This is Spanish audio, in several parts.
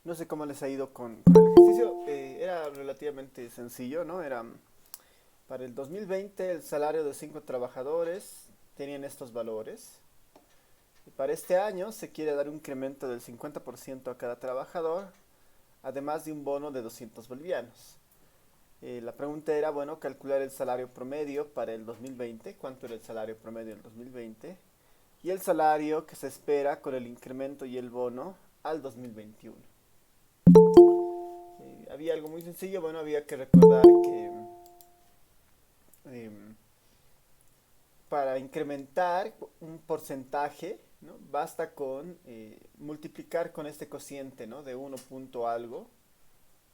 No sé cómo les ha ido con el ejercicio. Era relativamente sencillo, ¿no? Era para el 2020 el salario de 5 trabajadores tenían estos valores. Y para este año se quiere dar un incremento del 50% a cada trabajador, además de un bono de 200 bolivianos. La pregunta era, bueno, calcular el salario promedio para el 2020, cuánto era el salario promedio del 2020, y el salario que se espera con el incremento y el bono al 2021. Había algo muy sencillo, bueno, había que recordar que em, para incrementar un porcentaje, ¿no? Basta con multiplicar con este cociente, ¿no? De uno punto algo,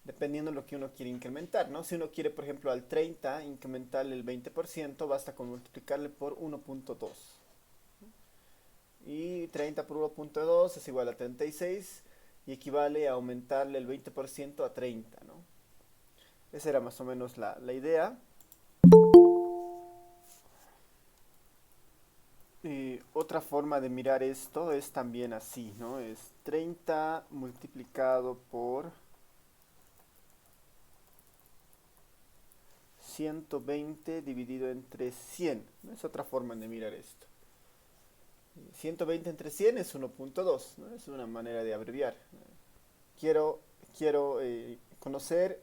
dependiendo de lo que uno quiere incrementar, ¿no? Si uno quiere, por ejemplo, al 30 incrementarle el 20%, basta con multiplicarle por 1.2. Y 30 por 1.2 es igual a 36 y equivale a aumentarle el 20% a 30, ¿no? Esa era más o menos la idea. Otra forma de mirar esto es también así, ¿no? Es 30 multiplicado por 120 dividido entre 100. ¿No? Es otra forma de mirar esto. 120 entre 100 es 1.2, ¿no? Es una manera de abreviar. Quiero, quiero conocer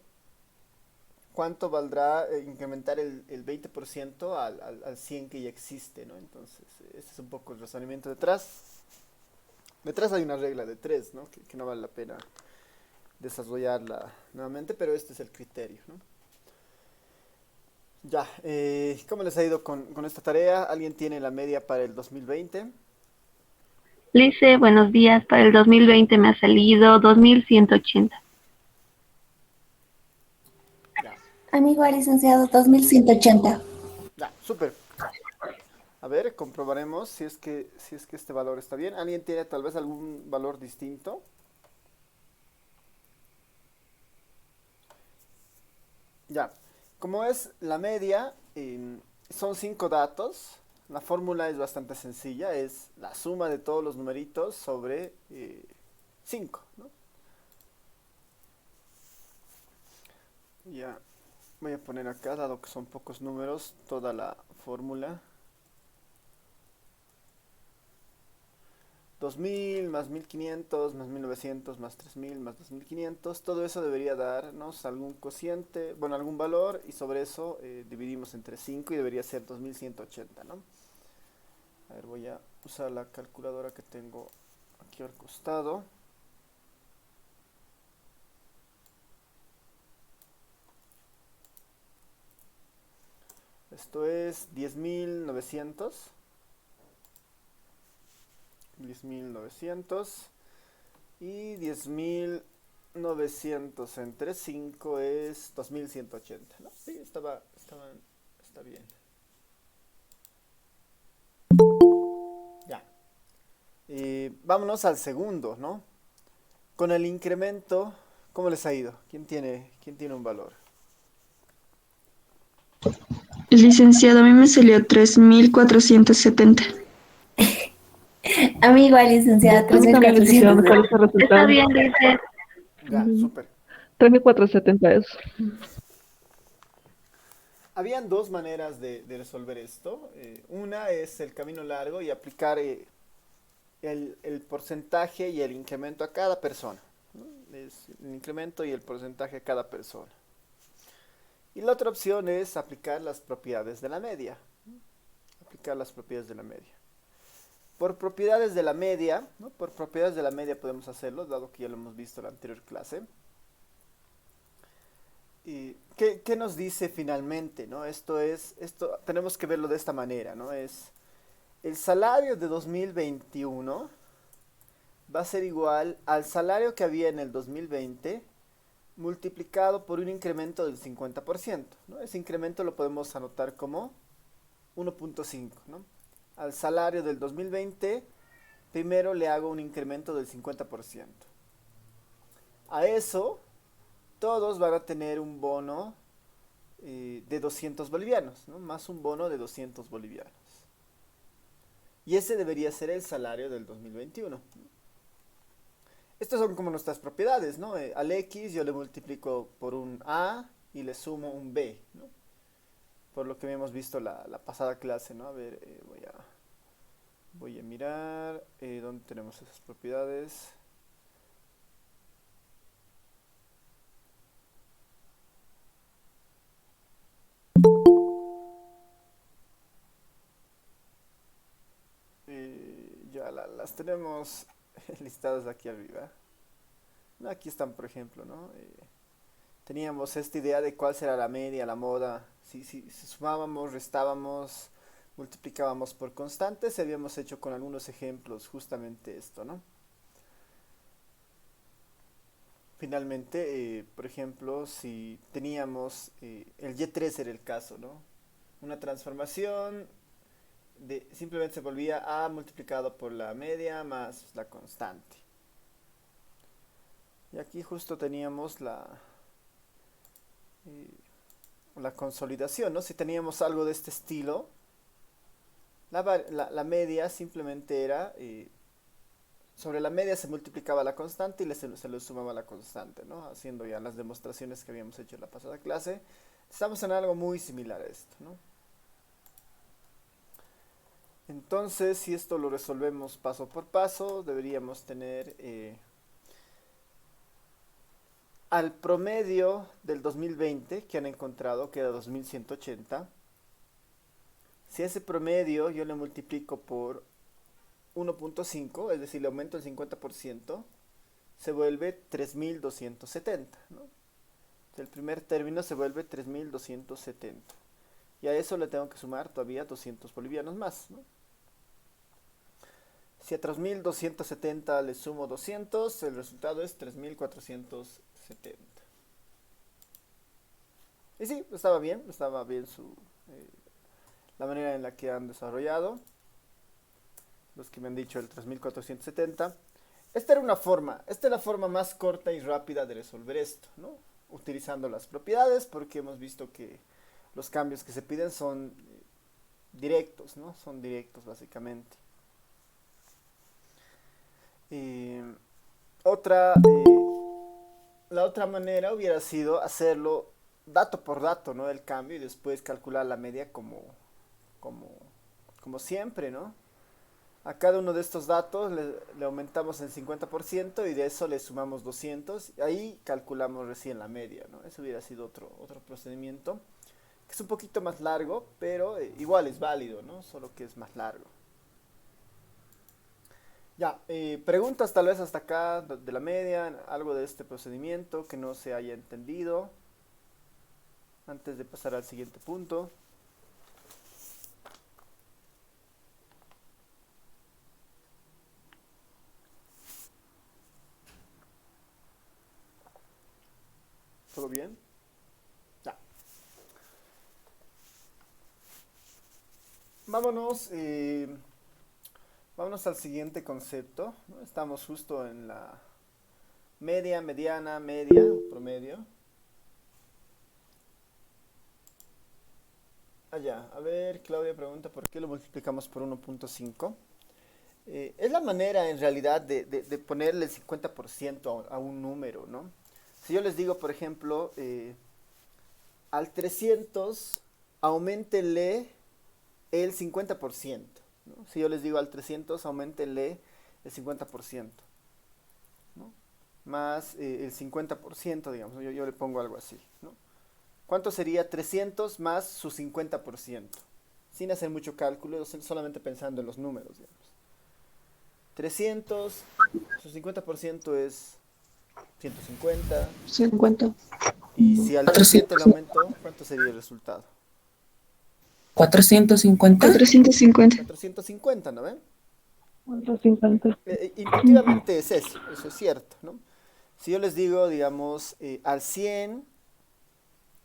cuánto valdrá incrementar el 20% al 100 que ya existe, ¿no? Entonces, este es un poco el razonamiento detrás. Detrás hay una regla de 3, ¿no? Que no vale la pena desarrollarla nuevamente, pero este es el criterio, ¿no? Ya, ¿cómo les ha ido con esta tarea? ¿Alguien tiene la media para el 2020? Lice, buenos días. Para el 2020 me ha salido 2180. Ya, Amigo licenciado 2180. ya, súper. A ver, comprobaremos si es que este valor está bien. ¿Alguien tiene tal vez algún valor distinto? Ya, como es la media, son 5 datos. La fórmula es bastante sencilla, es la suma de todos los numeritos sobre 5, ¿no? Ya, voy a poner acá, dado que son pocos números, toda la fórmula. 2000 más 1500 más 1900 más 3000 más 2500, todo eso debería darnos algún cociente, bueno, algún valor, y sobre eso dividimos entre 5 y debería ser 2180, ¿no? A ver, voy a usar la calculadora que tengo aquí al costado. Esto es 10.900. 10.900 y 10.900 entre 5 es 2180, ¿no? Sí, está bien. Ya. Vámonos al segundo, ¿no? Con el incremento, ¿cómo les ha ido? ¿Quién tiene un valor? Licenciado, a mí me salió 3470. Amigo licenciado A mí también, licenciado, me 3400. parece el Está resultado. bien, Lice. Ya, súper. 3470 es. Habían dos maneras de resolver esto. Una es el camino largo y aplicar el porcentaje y el incremento a cada persona, ¿no? Es el incremento y el porcentaje a cada persona. Y la otra opción es aplicar las propiedades de la media. Aplicar las propiedades de la media. Por propiedades de la media, ¿no? Por propiedades de la media podemos hacerlo, dado que ya lo hemos visto en la anterior clase. ¿Y qué nos dice finalmente, ¿no? Esto tenemos que verlo de esta manera, ¿no? Es el salario de 2021 va a ser igual al salario que había en el 2020 multiplicado por un incremento del 50%, ¿no? Ese incremento lo podemos anotar como 1.5, ¿no? Al salario del 2020, primero le hago un incremento del 50%. A eso, todos van a tener un bono de 200 bolivianos, ¿no? Más un bono de 200 bolivianos. Y ese debería ser el salario del 2021. Estas son como nuestras propiedades, ¿no? Al X yo le multiplico por un A y le sumo un B, ¿no? Por lo que habíamos visto la pasada clase, ¿no? A ver, voy a mirar dónde tenemos esas propiedades. Ya las tenemos listadas aquí arriba. No, aquí están, por ejemplo, ¿no? Teníamos esta idea de cuál será la media, la moda. Si sumábamos, restábamos, multiplicábamos por constantes, habíamos hecho con algunos ejemplos justamente esto, ¿no? Finalmente, por ejemplo, si teníamos, el Y3 era el caso, ¿no? Una transformación simplemente se volvía A multiplicado por la media más la constante. Y aquí justo teníamos la consolidación, ¿no? Si teníamos algo de este estilo, la media simplemente era, sobre la media se multiplicaba la constante y se le sumaba la constante, ¿no? Haciendo ya las demostraciones que habíamos hecho en la pasada clase. Estamos en algo muy similar a esto, ¿no? Entonces, si esto lo resolvemos paso por paso, deberíamos tener al promedio del 2020 que han encontrado, que era 2180. Si ese promedio yo le multiplico por 1.5, es decir, le aumento el 50%, se vuelve 3270, ¿no? El primer término se vuelve 3270. Y a eso le tengo que sumar todavía 200 bolivianos más, ¿no? Si a 3270 le sumo 200, el resultado es 3470. Y sí, estaba bien la manera en la que han desarrollado los que me han dicho el 3470. Esta es la forma más corta y rápida de resolver esto, ¿no? Utilizando las propiedades, porque hemos visto que los cambios que se piden son directos, ¿no? Son directos básicamente. La otra manera hubiera sido hacerlo dato por dato, ¿no? El cambio y después calcular la media como siempre, ¿no? A cada uno de estos datos le aumentamos el 50% y de eso le sumamos 200. Y ahí calculamos recién la media, ¿no? Eso hubiera sido otro procedimiento, que es un poquito más largo, pero igual es válido, ¿no? Solo que es más largo. Ya, preguntas tal vez hasta acá de la media, algo de este procedimiento que no se haya entendido, antes de pasar al siguiente punto. ¿Todo bien? Ya. Vámonos al siguiente concepto, ¿no? Estamos justo en la media, mediana, media, promedio. Allá, a ver, Claudia pregunta por qué lo multiplicamos por 1.5. Es la manera en realidad de ponerle el 50% a un número, ¿no? Si yo les digo, por ejemplo, al 300, auméntenle el 50%, ¿no? Si yo les digo al 300, auméntenle el 50%, ¿no? Más el 50%, digamos, yo le pongo algo así, ¿no? ¿Cuánto sería 300 más su 50%? Sin hacer mucho cálculo, solamente pensando en los números, digamos. 300, su 50% es 150. 50. Y si al 300 le aumento, ¿cuánto sería el resultado? 450. 450. 450, ¿no ven? 450. Intuitivamente es eso es cierto, ¿no? Si yo les digo, digamos, al 100,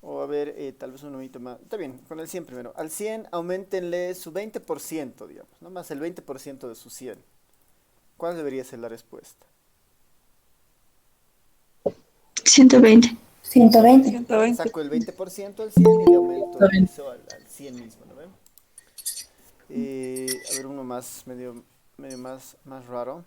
o a ver, tal vez un numerito más, está bien, con el 100 primero, al 100 aumentenle su 20%, digamos, ¿no? Más el 20% de su 100. ¿Cuál debería ser la respuesta? 120. 120. 120. Saco el 20% al 100 y le aumento eso al 100 mismo, ¿no ven? A ver, uno más, medio más raro.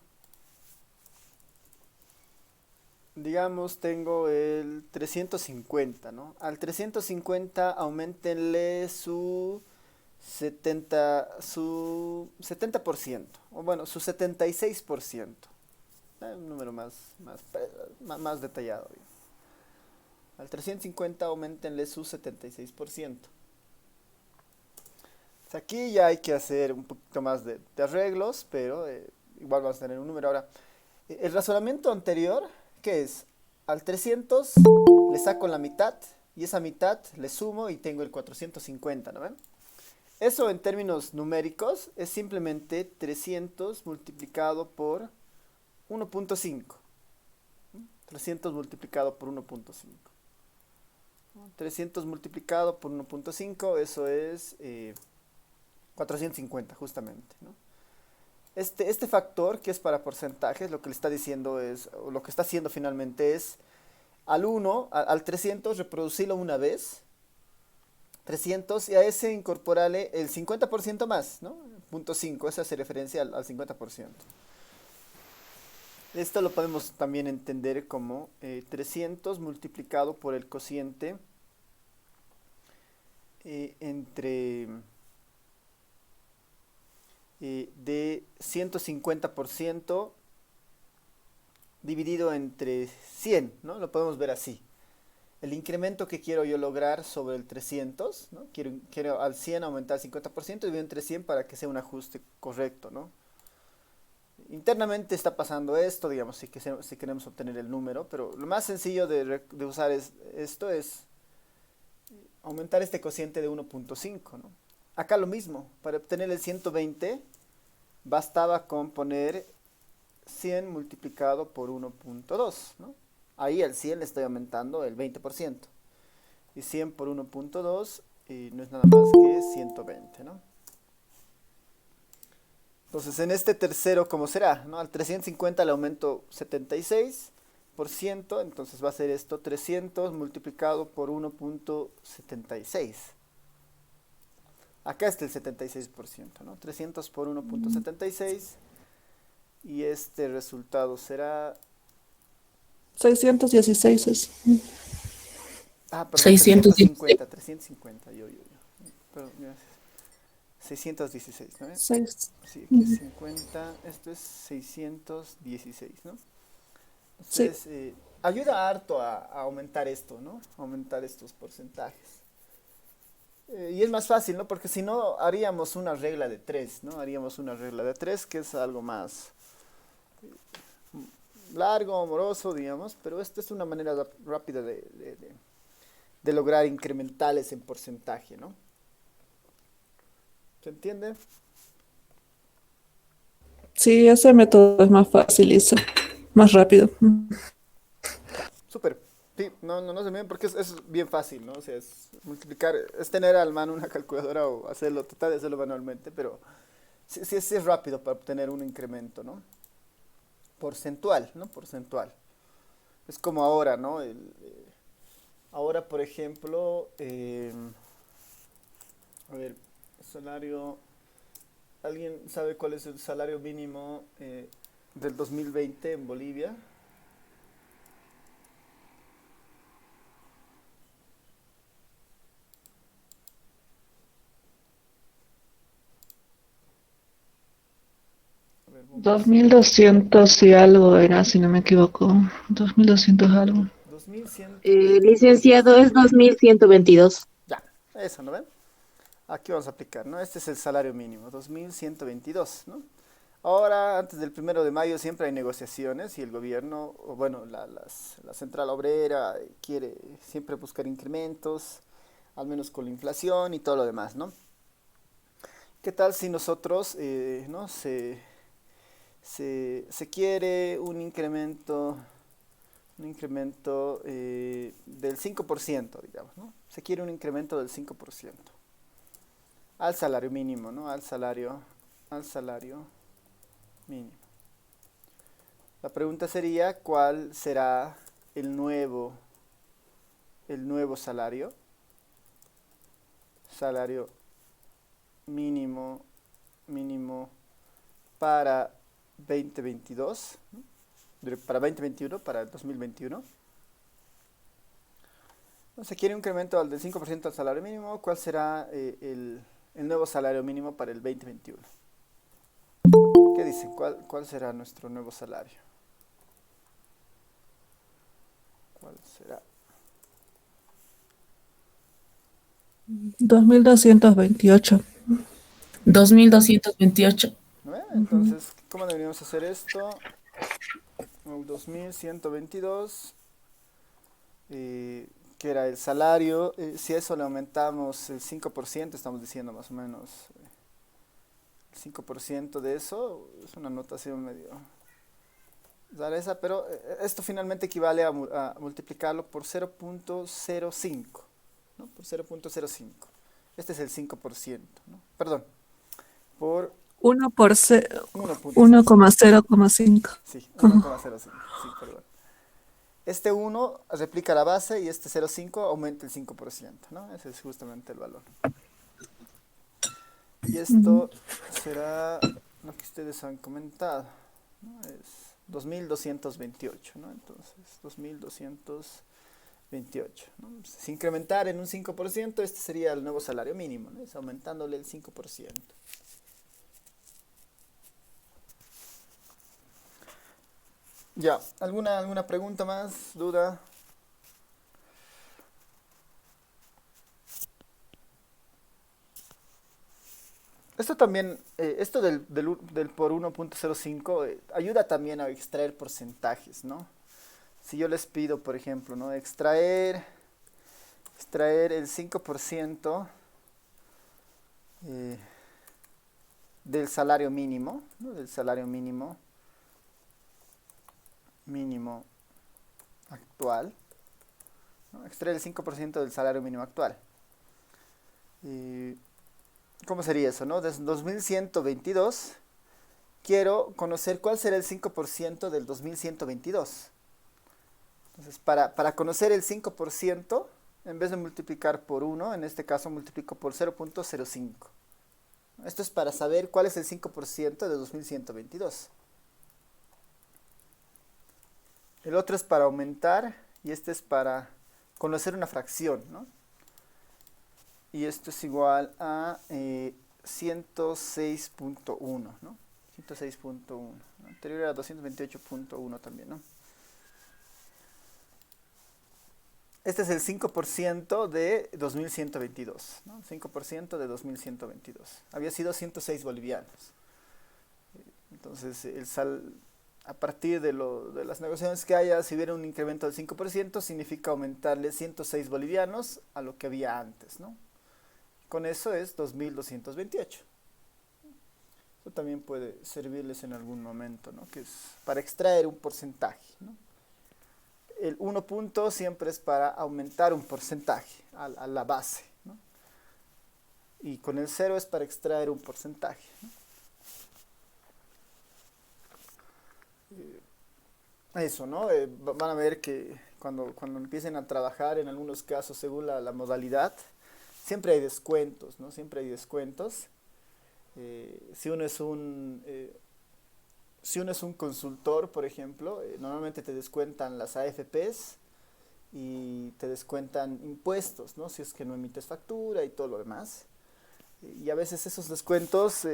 digamos, tengo el 350, ¿no? Al 350 aumentenle su 70%, o bueno, su 76%. Un número más detallado, digamos. Al 350 aumentenle su 76%. Aquí ya hay que hacer un poquito más de arreglos, pero igual vamos a tener un número. Ahora, el razonamiento anterior, ¿qué es? Al 300 le saco la mitad y esa mitad le sumo y tengo el 450, ¿no ven? Eso en términos numéricos es simplemente 300 multiplicado por 1.5. 300 multiplicado por 1.5. 300 multiplicado por 1.5, eso es 450 justamente, ¿no? Este factor que es para porcentajes, lo que le está diciendo es, o lo que está haciendo finalmente es, al 300 reproducirlo una vez, 300, y a ese incorporarle el 50% más, ¿no? Punto 5, esa hace referencia al 50%. Esto lo podemos también entender como 300 multiplicado por el cociente de 150% dividido entre 100, ¿no? Lo podemos ver así. El incremento que quiero yo lograr sobre el 300, ¿no? Quiero al 100 aumentar el 50% dividido entre 100 para que sea un ajuste correcto, ¿no? Internamente está pasando esto, digamos, si queremos obtener el número, pero lo más sencillo de usar esto es aumentar este cociente de 1.5, ¿no? Acá lo mismo, para obtener el 120 bastaba con poner 100 multiplicado por 1.2, ¿no? Ahí al 100 le estoy aumentando el 20%. Y 100 por 1.2 no es nada más que 120, ¿no? Entonces en este tercero, ¿cómo será? ¿No? Al 350 le aumento 76%, entonces va a ser esto 300 multiplicado por 1.76. Acá está el 76%, ¿no? 300 por 1.76 y este resultado será... 616 es. Perdón, 616. 350, perdón, gracias. 616, ¿no? 6. Sí, aquí es 50, esto es 616, ¿no? Sí. Entonces, ayuda harto a aumentar esto, ¿no? Aumentar estos porcentajes. Y es más fácil, ¿no? Porque si no, haríamos una regla de 3, ¿no? Haríamos una regla de 3 que es algo más largo, amoroso, digamos, pero esto es una manera rápida de lograr incrementales en porcentaje, ¿no? ¿Se entiende? Sí, ese método es más fácil y más rápido. Súper. Sí, no se miren porque es bien fácil, ¿no? O sea, es multiplicar, es tener a la mano una calculadora o tratar de hacerlo manualmente, pero sí es rápido para obtener un incremento, ¿no? Porcentual, ¿no? Porcentual. Es como ahora, ¿no? Ahora, por ejemplo, a ver, salario, ¿alguien sabe cuál es el salario mínimo del 2020 en Bolivia? A ver, bombas. 2200 y algo era, si no me equivoco. 2200 algo. 2122. Licenciado, es 2122. Ya, eso, ¿no ven? Aquí vamos a aplicar, ¿no? Este es el salario mínimo, 2122, ¿no? Ahora, antes del 1 de mayo siempre hay negociaciones y el gobierno, o bueno, la central obrera quiere siempre buscar incrementos, al menos con la inflación y todo lo demás, ¿no? ¿Qué tal si nosotros, no, se quiere un incremento del 5%, digamos, ¿no? Se quiere un incremento del 5% al salario mínimo, ¿no? Al salario mínimo. La pregunta sería, ¿cuál será el nuevo salario? Salario mínimo para 2022, ¿no? para 2021, para el 2021. No se quiere un incremento del 5% al salario mínimo. ¿Cuál será el nuevo salario mínimo para el 2021? ¿Qué dicen? ¿Cuál será nuestro nuevo salario? ¿Cuál será? 2228. 2228. ¿No ve? Entonces, ¿cómo deberíamos hacer esto? 2122, que era el salario. Si a eso le aumentamos el 5%, estamos diciendo más o menos el 5% de eso, es una anotación medio rareza, pero esto finalmente equivale a multiplicarlo por 0.05, ¿no? Por 0.05. Este es el 5%, ¿no? Perdón, por 1,0,5. sí, 1,05, sí, perdón. Este 1 replica la base y este 0,5 aumenta el 5%, ¿no? Ese es justamente el valor. Y esto será lo que ustedes han comentado, ¿no? Es 2228, ¿no? Entonces, 2228, ¿no? Si incrementar en un 5%, este sería el nuevo salario mínimo, ¿no? Es aumentándole el 5%. Ya, ¿alguna pregunta más? ¿Duda? Esto también, esto del por 1.05 ayuda también a extraer porcentajes, ¿no? Si yo les pido, por ejemplo, ¿no? Extraer el 5% del salario mínimo, ¿no? Del salario mínimo actual, ¿no? Extraer el 5% del salario mínimo actual. ¿Cómo sería eso, no? Desde 2122 quiero conocer cuál será el 5% del 2122. Entonces, para conocer el 5%, en vez de multiplicar por 1, en este caso multiplico por 0.05. Esto es para saber cuál es el 5% de 2122. El otro es para aumentar y este es para conocer una fracción, ¿no? Y esto es igual a 106.1, ¿no? 106.1. Anterior era 228.1 también, ¿no? Este es el 5% de 2122, ¿no? 5% de 2122. Había sido 106 bolivianos. Entonces, a partir de las negociaciones que haya, si hubiera un incremento del 5%, significa aumentarle 106 bolivianos a lo que había antes, ¿no? Con eso es 2228. Eso también puede servirles en algún momento, ¿no? Que es para extraer un porcentaje, ¿no? El 1 punto siempre es para aumentar un porcentaje a la base, ¿no? Y con el 0 es para extraer un porcentaje, ¿no? Eso, ¿no? Van a ver que cuando empiecen a trabajar, en algunos casos, según la modalidad, siempre hay descuentos, ¿no? Siempre hay descuentos. Si uno es un consultor, por ejemplo, normalmente te descuentan las AFPs y te descuentan impuestos, ¿no? Si es que no emites factura y todo lo demás. Y a veces esos descuentos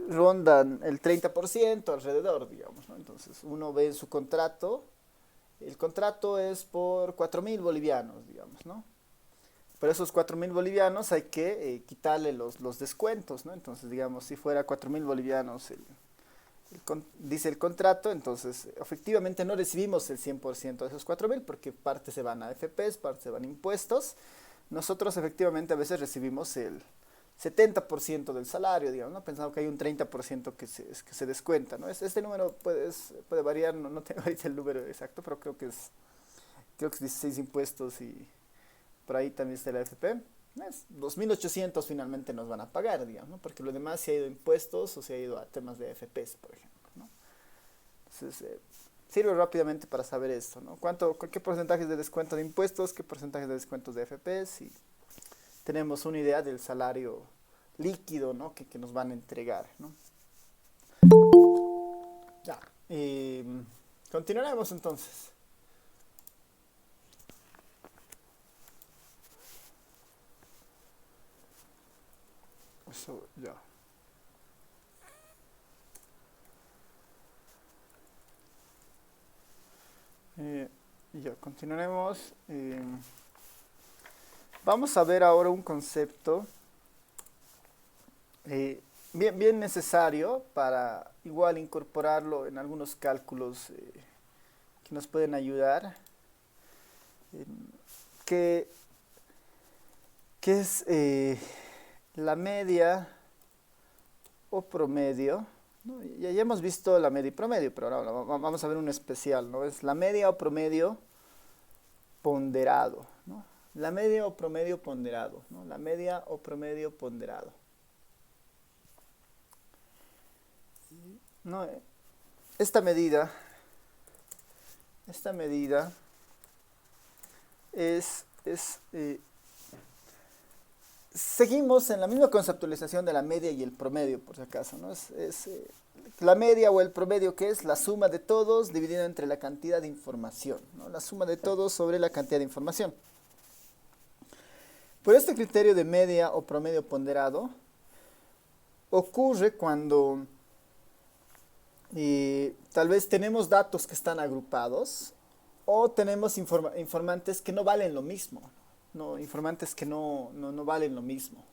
rondan el 30% alrededor, digamos, ¿no? Entonces uno ve en su contrato, el contrato es por 4.000 bolivianos, digamos, ¿no? Pero esos 4.000 bolivianos hay que quitarle los descuentos, ¿no? Entonces, digamos, si fuera 4.000 bolivianos dice el contrato, entonces efectivamente no recibimos el 100% de esos 4.000 porque parte se van a AFPs, parte se van a impuestos. Nosotros efectivamente a veces recibimos el 70% del salario, digamos, ¿no? Pensando que hay un 30% que se descuenta, ¿no? Este número puede variar, no tengo ahorita el número exacto, pero creo que es 16 impuestos y por ahí también está la AFP. 2.800 finalmente nos van a pagar, digamos, ¿no? Porque lo demás se ha ido a impuestos o se ha ido a temas de AFPs, por ejemplo, ¿no? Entonces, sirve rápidamente para saber esto, ¿no? ¿Qué porcentajes de descuento de impuestos, qué porcentajes de descuentos de AFPs? Y tenemos una idea del salario líquido, ¿no? que nos van a entregar, ¿no? Ya. Continuaremos entonces. Eso ya. Ya, continuaremos. Vamos a ver ahora un concepto bien necesario para igual incorporarlo en algunos cálculos que nos pueden ayudar, eh, que, que es la media o promedio, ¿no? Ya hemos visto la media y promedio, pero ahora vamos a ver un especial, ¿no? Es la media o promedio ponderado, ¿no? La media o promedio ponderado, ¿no? La media o promedio ponderado. No, esta medida es seguimos en la misma conceptualización de la media y el promedio, por si acaso, ¿no? La media o el promedio, que es la suma de todos dividido entre la cantidad de información, ¿no? La suma de todos sobre la cantidad de información. Por este criterio de media o promedio ponderado, ocurre cuando tal vez tenemos datos que están agrupados o tenemos informantes que no valen lo mismo, ¿no? Informantes que no valen lo mismo.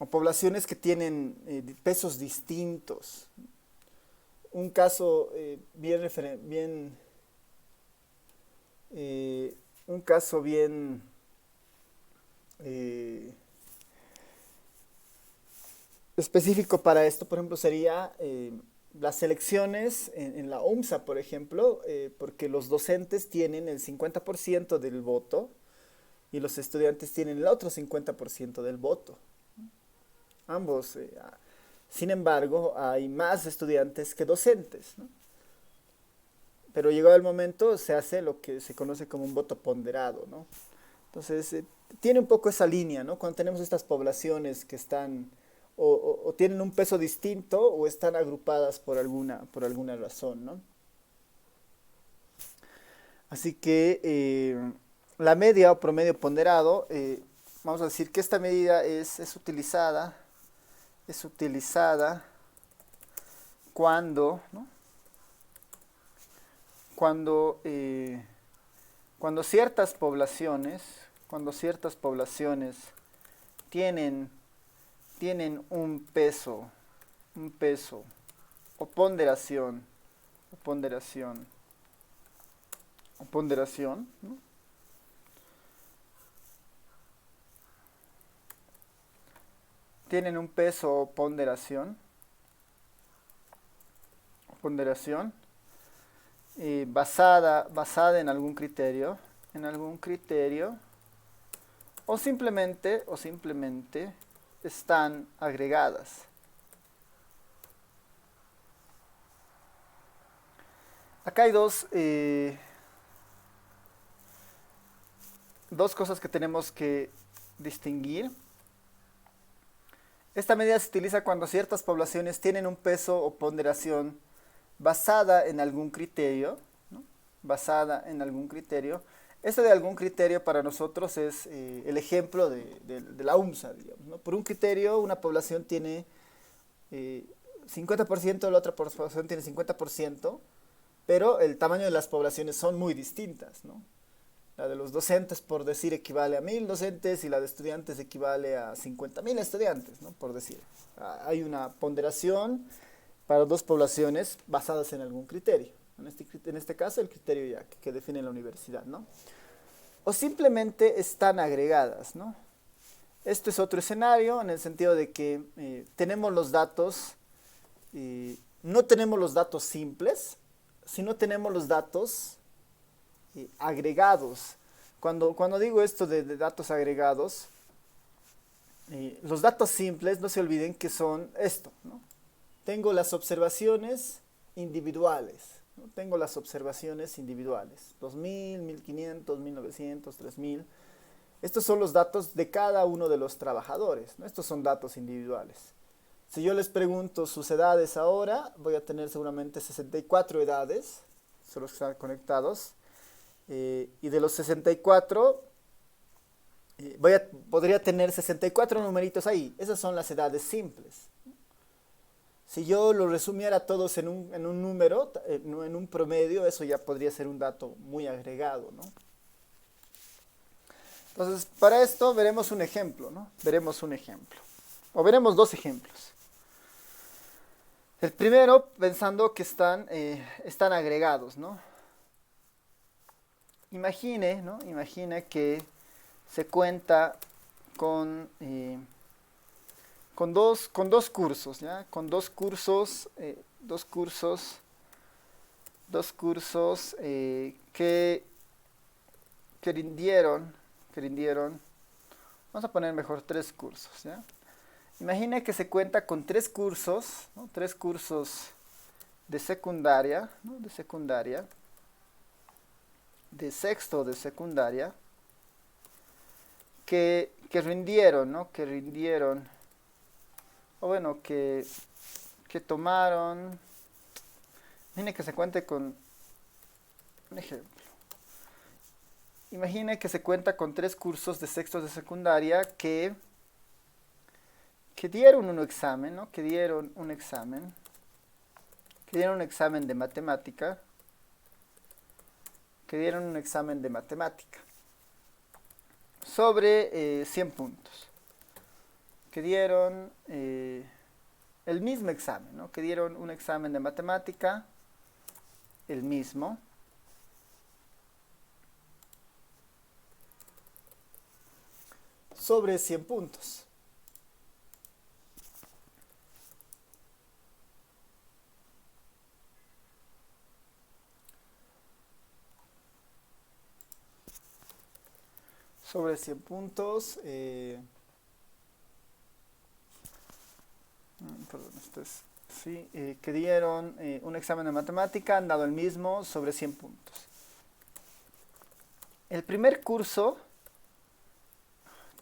O poblaciones que tienen pesos distintos. Un caso un caso bien específico para esto, por ejemplo, sería las elecciones en la UMSA, por ejemplo, porque los docentes tienen el 50% del voto y los estudiantes tienen el otro 50% del voto. Ambos, sin embargo, hay más estudiantes que docentes, ¿no? Pero llegado el momento se hace lo que se conoce como un voto ponderado, ¿no? Entonces, tiene un poco esa línea, ¿no? Cuando tenemos estas poblaciones que están o tienen un peso distinto o están agrupadas por alguna razón, ¿no? Así que la media o promedio ponderado, vamos a decir que esta medida es utilizada cuando, ¿no? Cuando ciertas poblaciones tienen un peso o ponderación, ¿no? Tienen un peso o ponderación, basada en algún criterio, o simplemente están agregadas. Acá hay dos cosas que tenemos que distinguir. Esta medida se utiliza cuando ciertas poblaciones tienen un peso o ponderación basada en algún criterio, ¿no? Esto de algún criterio para nosotros es el ejemplo de la UMSA, digamos, ¿no? Por un criterio, una población tiene 50%, la otra población tiene 50%, pero el tamaño de las poblaciones son muy distintas, ¿no? La de los docentes, por decir, equivale a 1000 docentes y la de estudiantes equivale a 50.000 estudiantes, ¿no? Por decir. Hay una ponderación para dos poblaciones basadas en algún criterio. En este caso, el criterio ya que define la universidad, ¿no? O simplemente están agregadas, ¿no? Esto es otro escenario en el sentido de que tenemos los datos, no tenemos los datos simples, sino tenemos los datos agregados. Cuando digo esto de datos agregados, los datos simples, no se olviden que son esto, ¿no? Tengo las observaciones individuales, ¿no? 2000, 1500, 1900, 3000. Estos son los datos de cada uno de los trabajadores, ¿no? Estos son datos individuales. Si yo les pregunto sus edades ahora, voy a tener seguramente 64 edades, son los que están conectados. Y de los 64, podría tener 64 numeritos ahí. Esas son las edades simples. Si yo lo resumiera todos en un número, en un promedio, eso ya podría ser un dato muy agregado, ¿no? Entonces, para esto veremos un ejemplo, ¿no? Veremos un ejemplo. O veremos dos ejemplos. El primero, pensando que están agregados, ¿no? Imagine, ¿no? Imagine que se cuenta con dos cursos, ¿ya? Con dos cursos que rindieron, vamos a poner mejor 3 cursos, ¿ya? Imagina que se cuenta con 3 cursos, ¿no? 3 cursos de secundaria, ¿no? De sexto de secundaria, que rindieron, ¿no? O bueno, que tomaron, imagina que se cuente con un ejemplo. Imagina que se cuenta con 3 cursos de sexto de secundaria que dieron un examen, ¿no? Que dieron un examen de matemática, sobre 100 puntos. Que dieron el mismo examen, ¿no? Que dieron un examen de matemática, el mismo. Sobre 100 puntos. Sobre 100 puntos. Perdón, sí, que dieron un examen de matemática, han dado el mismo sobre 100 puntos. El primer curso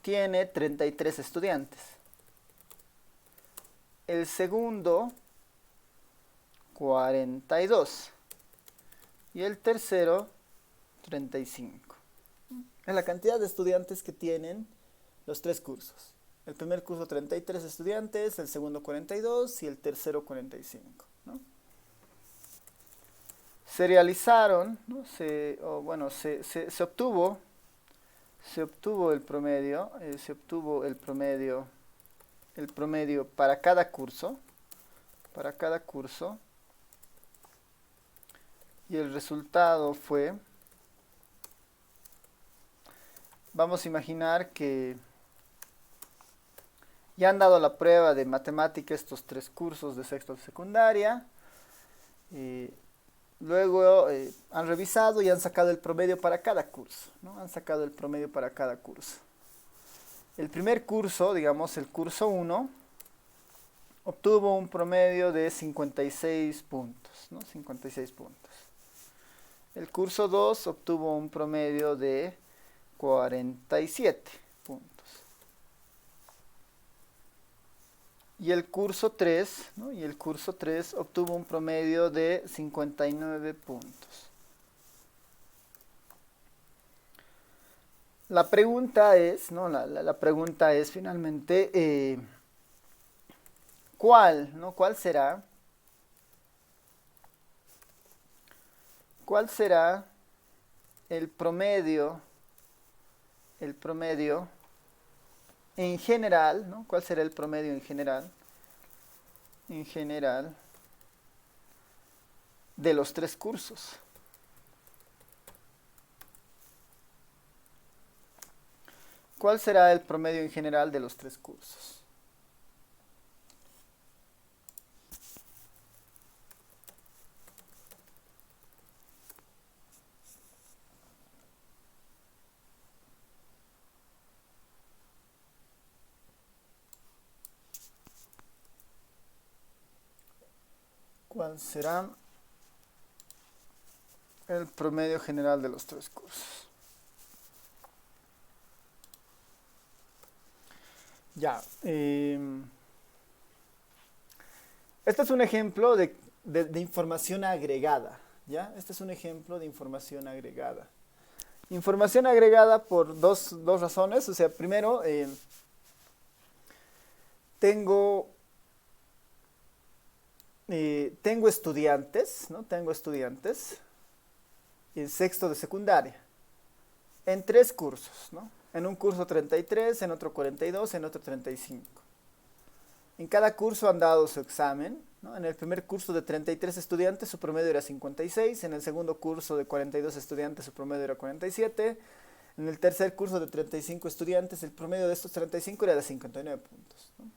tiene 33 estudiantes. El segundo, 42. Y el tercero, 35. Es la cantidad de estudiantes que tienen los 3 cursos. El primer curso 33 estudiantes, el segundo 42 y el tercero 45, ¿no? Se realizaron, ¿no? Se obtuvo el promedio, el promedio para cada curso, y el resultado fue, vamos a imaginar que ya han dado la prueba de matemática estos 3 cursos de sexto de secundaria. Luego han revisado y han sacado el promedio para cada curso, ¿no? El primer curso, digamos el curso 1, obtuvo un promedio de 56 puntos, ¿no? 56 puntos. El curso 2 obtuvo un promedio de 47 puntos. Y el curso 3, ¿no? Obtuvo un promedio de 59 puntos. La pregunta es, ¿no? La pregunta es finalmente, ¿cuál será el promedio en general, ¿no? ¿Cuál será el promedio en general de los 3 cursos? ¿Cuál será el promedio en general de los 3 cursos? ¿Cuál será el promedio general de los 3 cursos? Ya. Este es un ejemplo de información agregada, ¿ya? Este es un ejemplo de información agregada. Información agregada por dos razones. O sea, primero, tengo, tengo estudiantes, ¿no? Tengo estudiantes en sexto de secundaria, en 3 cursos, ¿no? En un curso 33, en otro 42, en otro 35. En cada curso han dado su examen, ¿no? En el primer curso de 33 estudiantes su promedio era 56, en el segundo curso de 42 estudiantes su promedio era 47, en el tercer curso de 35 estudiantes el promedio de estos 35 era de 59 puntos, ¿no?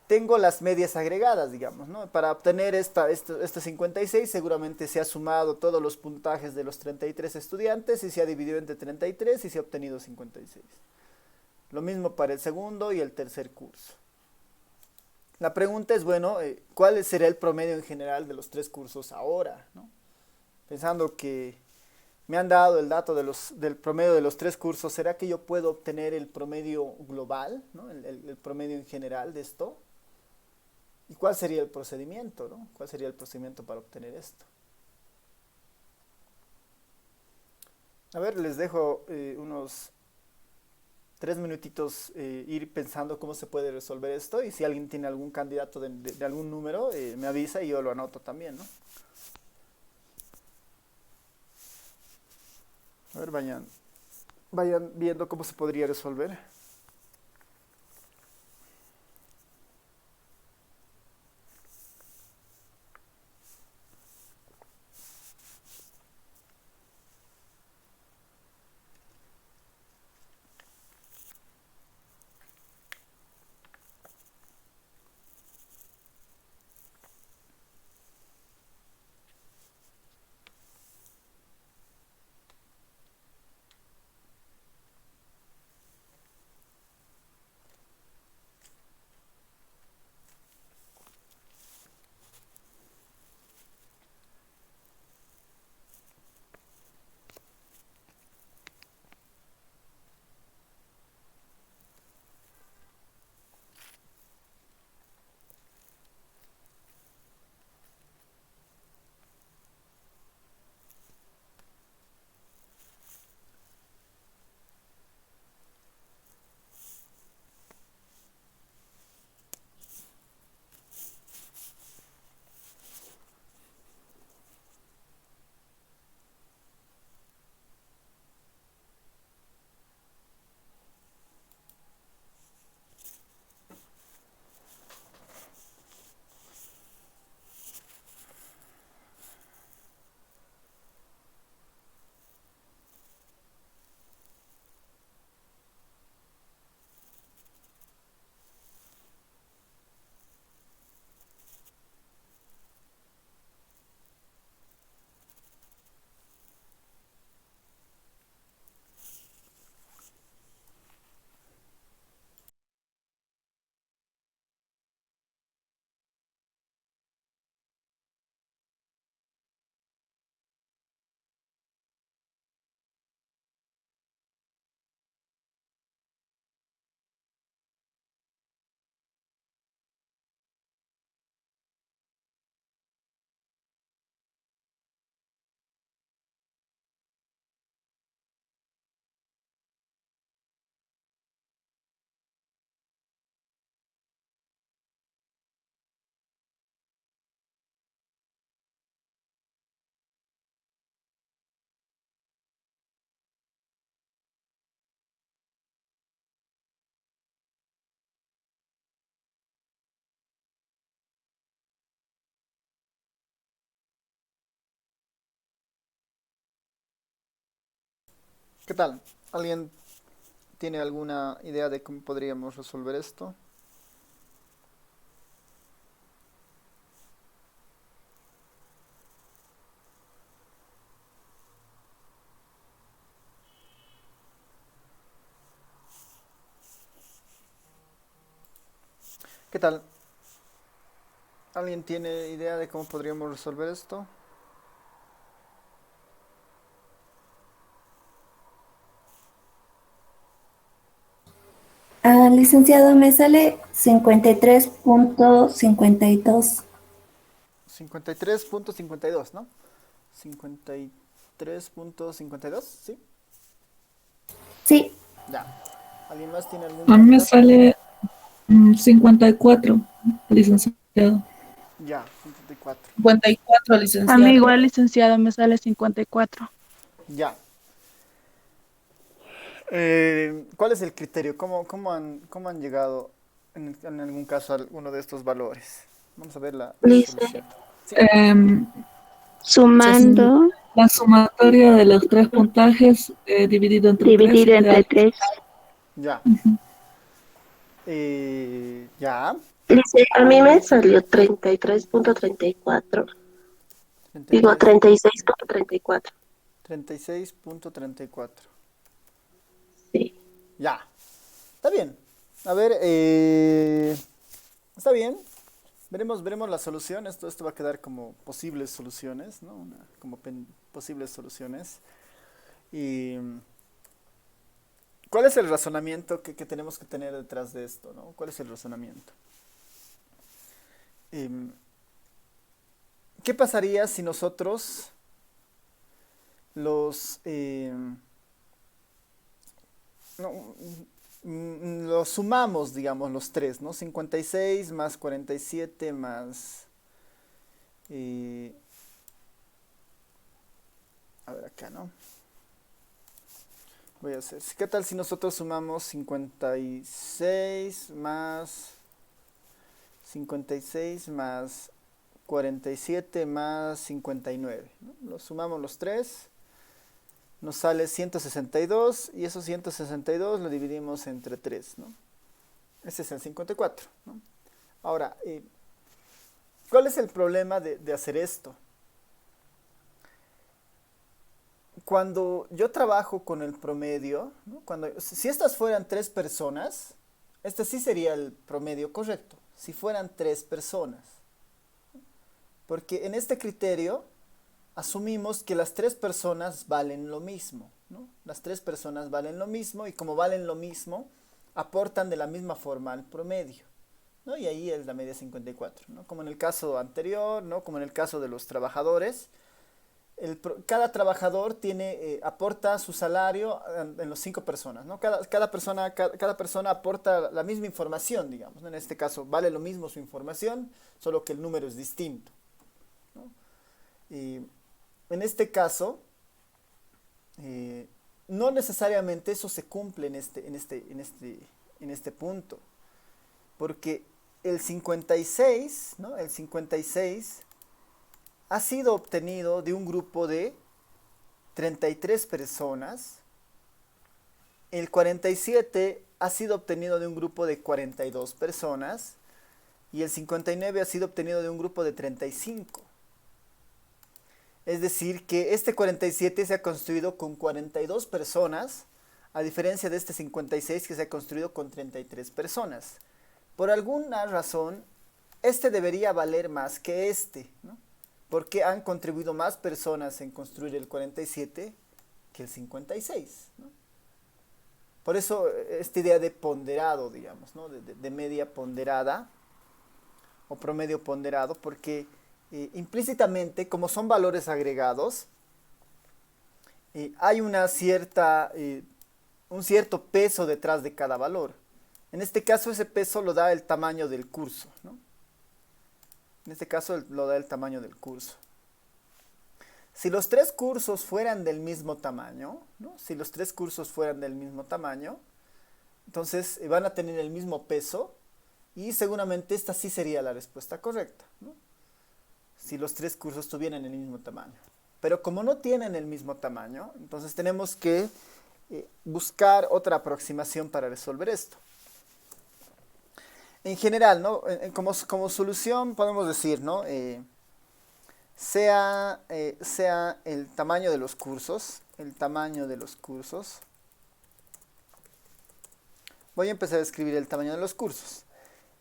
Tengo las medias agregadas, digamos, ¿no? Para obtener esta 56 seguramente se ha sumado todos los puntajes de los 33 estudiantes y se ha dividido entre 33 y se ha obtenido 56. Lo mismo para el segundo y el tercer curso. La pregunta es, bueno, ¿cuál será el promedio en general de los 3 cursos ahora, ¿no? Pensando que me han dado el dato del promedio de los 3 cursos, ¿será que yo puedo obtener el promedio global, ¿no? El promedio en general de esto? ¿Y cuál sería el procedimiento, ¿no? ¿Cuál sería el procedimiento para obtener esto? A ver, les dejo unos 3 minutitos ir pensando cómo se puede resolver esto, y si alguien tiene algún candidato de algún número, me avisa y yo lo anoto también, ¿no? A ver, vayan viendo cómo se podría resolver. ¿Qué tal? ¿Alguien tiene alguna idea de cómo podríamos resolver esto? ¿Qué tal? ¿Alguien tiene idea de cómo podríamos resolver esto? Licenciado, me sale 53.52. 53.52, ¿no? 53.52, ¿sí? Sí, Ya. ¿Alguien más tiene algún A mí me candidato? sale 54, licenciado. Ya, 54. 54, A mí licenciado. igual, licenciado, me sale 54. Ya. ¿Cuál es el criterio? ¿Cómo han llegado en algún caso a alguno de estos valores? Vamos a ver la Lice, solución. Sí, Em, Se sum- sumando, la sumatoria de los tres puntajes dividido entre 3 dividido y te da. entre 3. ya. Ya. Dice, a mí me salió 33.34. Digo, 33, 36.34. 36.34. Sí. Ya. Está bien. A ver, está bien. Veremos la solución. Esto va a quedar como posibles soluciones, ¿no? Como posibles soluciones. Y ¿cuál es el razonamiento que tenemos que tener detrás de esto, ¿no? ¿Cuál es el razonamiento? Em, ¿Qué pasaría si nosotros los no, los sumamos, digamos, los tres, ¿no? 56 más 47 más... eh, a ver acá, ¿no? Voy a hacer... ¿Qué tal si nosotros sumamos 56 más 47 más 59, ¿no? Los sumamos los tres, nos sale 162 y esos 162 lo dividimos entre 3, ¿no? Ese es el 54, ¿no? Ahora, ¿cuál es el problema de hacer esto? Cuando yo trabajo con el promedio, ¿no? Si estas fueran 3 personas, este sí sería el promedio correcto, si fueran 3 personas. Porque en este criterio asumimos que las 3 personas valen lo mismo, ¿no? Las 3 personas valen lo mismo y como valen lo mismo, aportan de la misma forma al promedio, ¿no? Y ahí es la media 54, ¿no? Como en el caso anterior, ¿no? Como en el caso de los trabajadores, cada trabajador aporta su salario en los 5 personas, ¿no? Cada persona aporta la misma información, digamos, ¿no? En este caso vale lo mismo su información, solo que el número es distinto, ¿no? Y en este caso, no necesariamente eso se cumple en este punto, porque el 56, ¿no? El 56 ha sido obtenido de un grupo de 33 personas, el 47 ha sido obtenido de un grupo de 42 personas y el 59 ha sido obtenido de un grupo de 35. Es decir, que este 47 se ha construido con 42 personas, a diferencia de este 56 que se ha construido con 33 personas. Por alguna razón, este debería valer más que este, ¿no? Porque han contribuido más personas en construir el 47 que el 56, ¿no? Por eso esta idea de ponderado, digamos, ¿no? De media ponderada o promedio ponderado, porque implícitamente, como son valores agregados, hay un cierto peso detrás de cada valor. En este caso, ese peso lo da el tamaño del curso, ¿no? En este caso lo da el tamaño del curso. Si los 3 cursos fueran del mismo tamaño, ¿no? Si los 3 cursos fueran del mismo tamaño, entonces van a tener el mismo peso y seguramente esta sí sería la respuesta correcta, ¿no? Si los 3 cursos tuvieran el mismo tamaño. Pero como no tienen el mismo tamaño, entonces tenemos que buscar otra aproximación para resolver esto. En general, ¿no? Como solución podemos decir, ¿no? Sea el tamaño de los cursos, voy a empezar a escribir el tamaño de los cursos.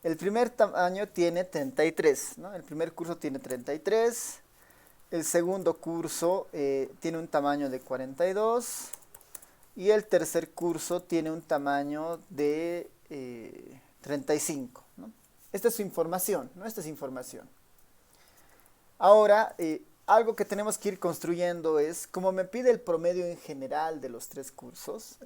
El primer tamaño tiene 33, ¿no? El primer curso tiene 33, el segundo curso tiene un tamaño de 42 y el tercer curso tiene un tamaño de 35, ¿no? Esta es información, ¿no? Esta es información. Ahora, algo que tenemos que ir construyendo es, como me pide el promedio en general de los 3 cursos,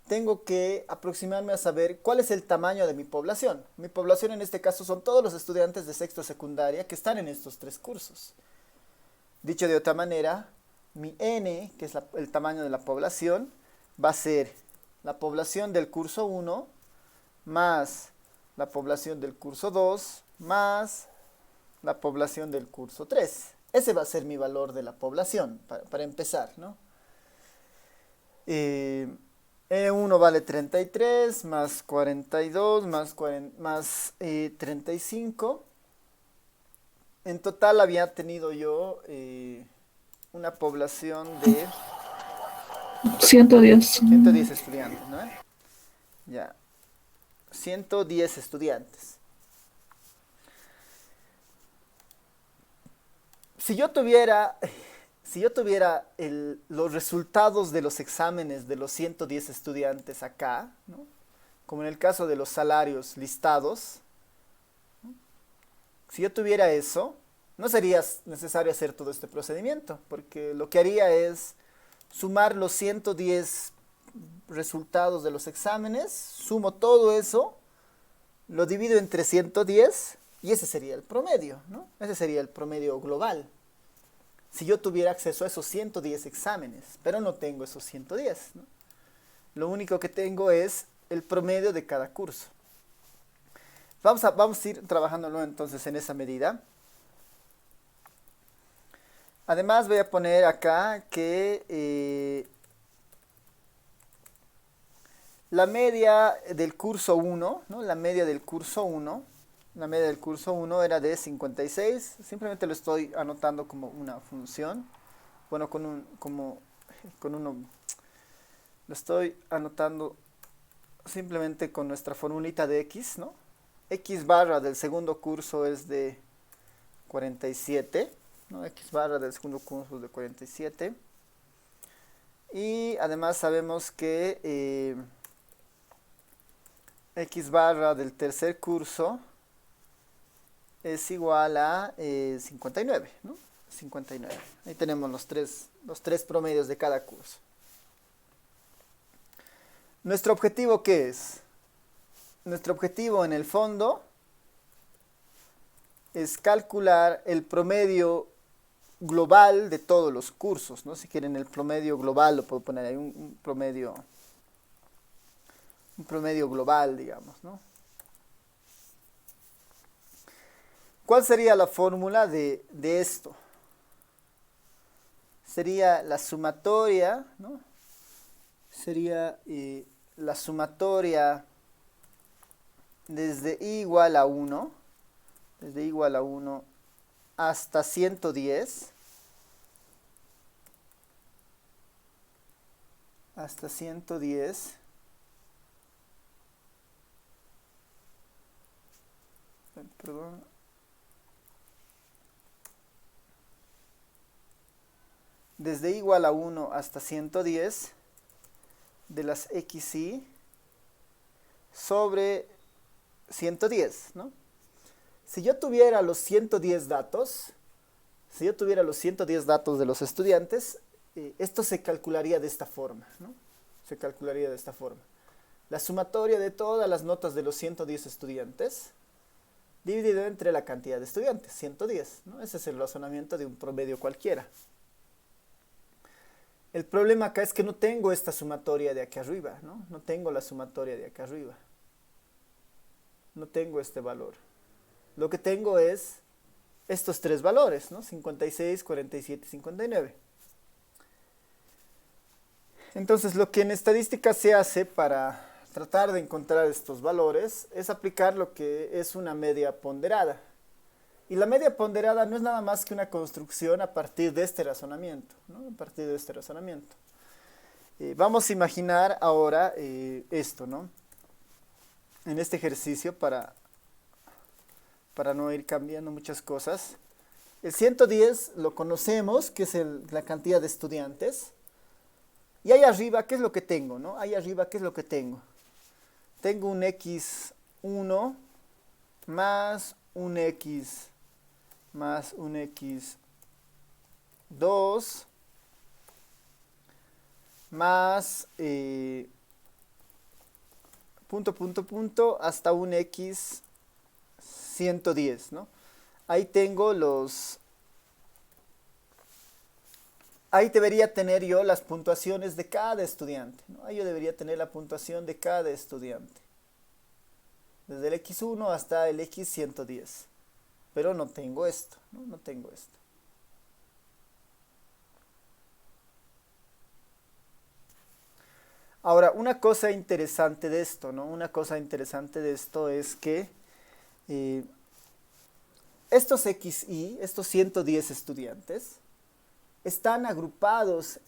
tengo que aproximarme a saber cuál es el tamaño de mi población. Mi población en este caso son todos los estudiantes de sexto secundaria que están en estos 3 cursos. Dicho de otra manera, mi N, que es el tamaño de la población, va a ser la población del curso 1 más la población del curso 2 más la población del curso 3. Ese va a ser mi valor de la población, para empezar, ¿no? E1 vale 33, más 42, más 35. En total había tenido yo una población de 110. 110 estudiantes, ¿no? Ya. 110 estudiantes. Si yo tuviera los resultados de los exámenes de los 110 estudiantes acá, ¿no? Como en el caso de los salarios listados, ¿no? Si yo tuviera eso, no sería necesario hacer todo este procedimiento, porque lo que haría es sumar los 110 resultados de los exámenes, sumo todo eso, lo divido entre 110 y ese sería el promedio, ¿no? Ese sería el promedio global. Si yo tuviera acceso a esos 110 exámenes, pero no tengo esos 110, ¿no? Lo único que tengo es el promedio de cada curso. Vamos a ir trabajándolo entonces en esa medida. Además voy a poner acá que la media del curso 1, ¿no? La media del curso 1 era de 56. Simplemente lo estoy anotando como una función. Bueno, lo estoy anotando simplemente con nuestra formulita de x, ¿no? X barra del segundo curso es de 47, ¿no? X barra del segundo curso es de 47. Y además sabemos que X barra del tercer curso es igual a 59, ¿no? 59. Ahí tenemos los tres promedios de cada curso. ¿Nuestro objetivo qué es? Nuestro objetivo en el fondo es calcular el promedio global de todos los cursos, ¿no? Si quieren el promedio global, lo puedo poner ahí, un promedio global, digamos, ¿no? ¿Cuál sería la fórmula de esto? Sería la sumatoria, ¿no? Sería la sumatoria desde i igual a 1, hasta 110, perdón, desde i igual a 1 hasta 110 de las xi sobre 110, ¿no? Si yo tuviera los 110 datos, de los estudiantes, esto se calcularía de esta forma, ¿no? Se calcularía de esta forma. La sumatoria de todas las notas de los 110 estudiantes dividido entre la cantidad de estudiantes, 110, ¿no? Ese es el razonamiento de un promedio cualquiera. El problema acá es que no tengo esta sumatoria de aquí arriba, ¿no? No tengo la sumatoria de aquí arriba. No tengo este valor. Lo que tengo es estos tres valores, ¿no? 56, 47 y 59. Entonces, lo que en estadística se hace para tratar de encontrar estos valores es aplicar lo que es una media ponderada. Y la media ponderada no es nada más que una construcción a partir de este razonamiento, ¿no? A partir de este razonamiento. Vamos a imaginar ahora esto, ¿no? En este ejercicio para no ir cambiando muchas cosas. El 110 lo conocemos, que es la cantidad de estudiantes. Y ahí arriba, ¿qué es lo que tengo, no? Ahí arriba, ¿qué es lo que tengo? Tengo un x1 más un x más un x2 más punto, punto, punto, hasta un x 110, ¿no? Ahí tengo los... Ahí debería tener yo las puntuaciones de cada estudiante, ¿no? Ahí yo debería tener la puntuación de cada estudiante. Desde el x1 hasta el x110. Pero no tengo esto, ¿no? No tengo esto. Ahora, una cosa interesante de esto, ¿no? Una cosa interesante de esto es que estos XY, estos 110 estudiantes, están agrupados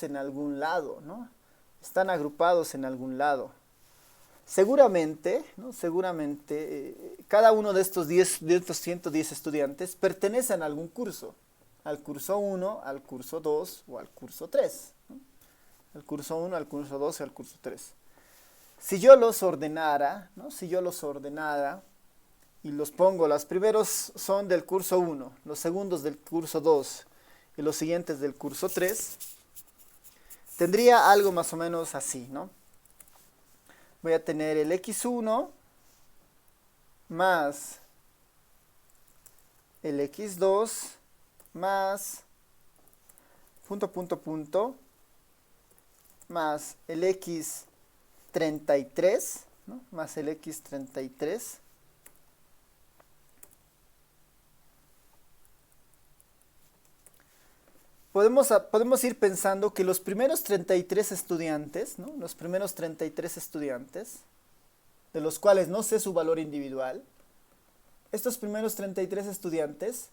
en algún lado, ¿no? Están agrupados en algún lado. Seguramente, ¿no? Seguramente cada uno de estos 110 estudiantes pertenecen a algún curso. Al curso 1, al curso 2 o al curso 3, ¿no? Al curso 1, al curso 2 y al curso 3. Si yo los ordenara, ¿no? Si yo los ordenara y los pongo, los primeros son del curso 1, los segundos del curso 2 y los siguientes del curso 3, tendría algo más o menos así, ¿no? Voy a tener el x1 más el x2 más punto, punto, punto, más el x33, ¿no? Más el x33. Podemos ir pensando que los primeros 33 estudiantes, ¿no? Los primeros 33 estudiantes, de los cuales no sé su valor individual, estos primeros 33 estudiantes,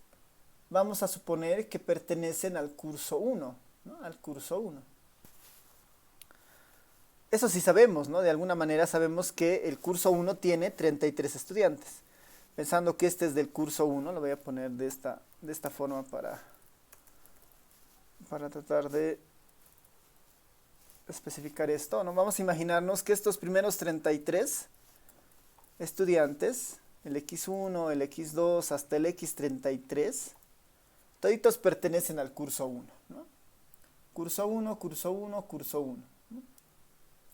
vamos a suponer que pertenecen al curso 1, ¿no? Al curso 1. Eso sí sabemos, ¿no? De alguna manera sabemos que el curso 1 tiene 33 estudiantes. Pensando que este es del curso 1, lo voy a poner de esta forma para tratar de especificar esto, ¿no? Vamos a imaginarnos que estos primeros 33 estudiantes, el x1, el x2 hasta el x33, toditos pertenecen al curso 1, ¿no? Curso 1, curso 1, curso 1, ¿no?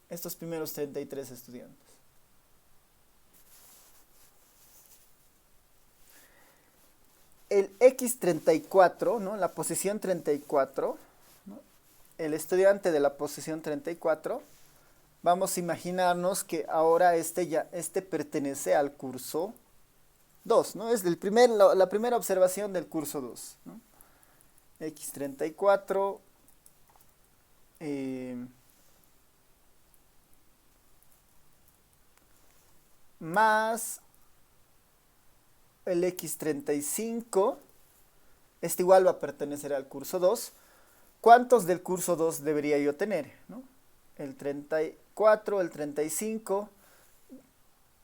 Estos primeros 33 estudiantes. El x34, ¿no? La posición 34, ¿no? El estudiante de la posición 34, vamos a imaginarnos que ahora este pertenece al curso 2, ¿no? Es la primera observación del curso 2, ¿no? x34 más el x35, este igual va a pertenecer al curso 2. ¿Cuántos del curso 2 debería yo tener, ¿no? El 34, el 35,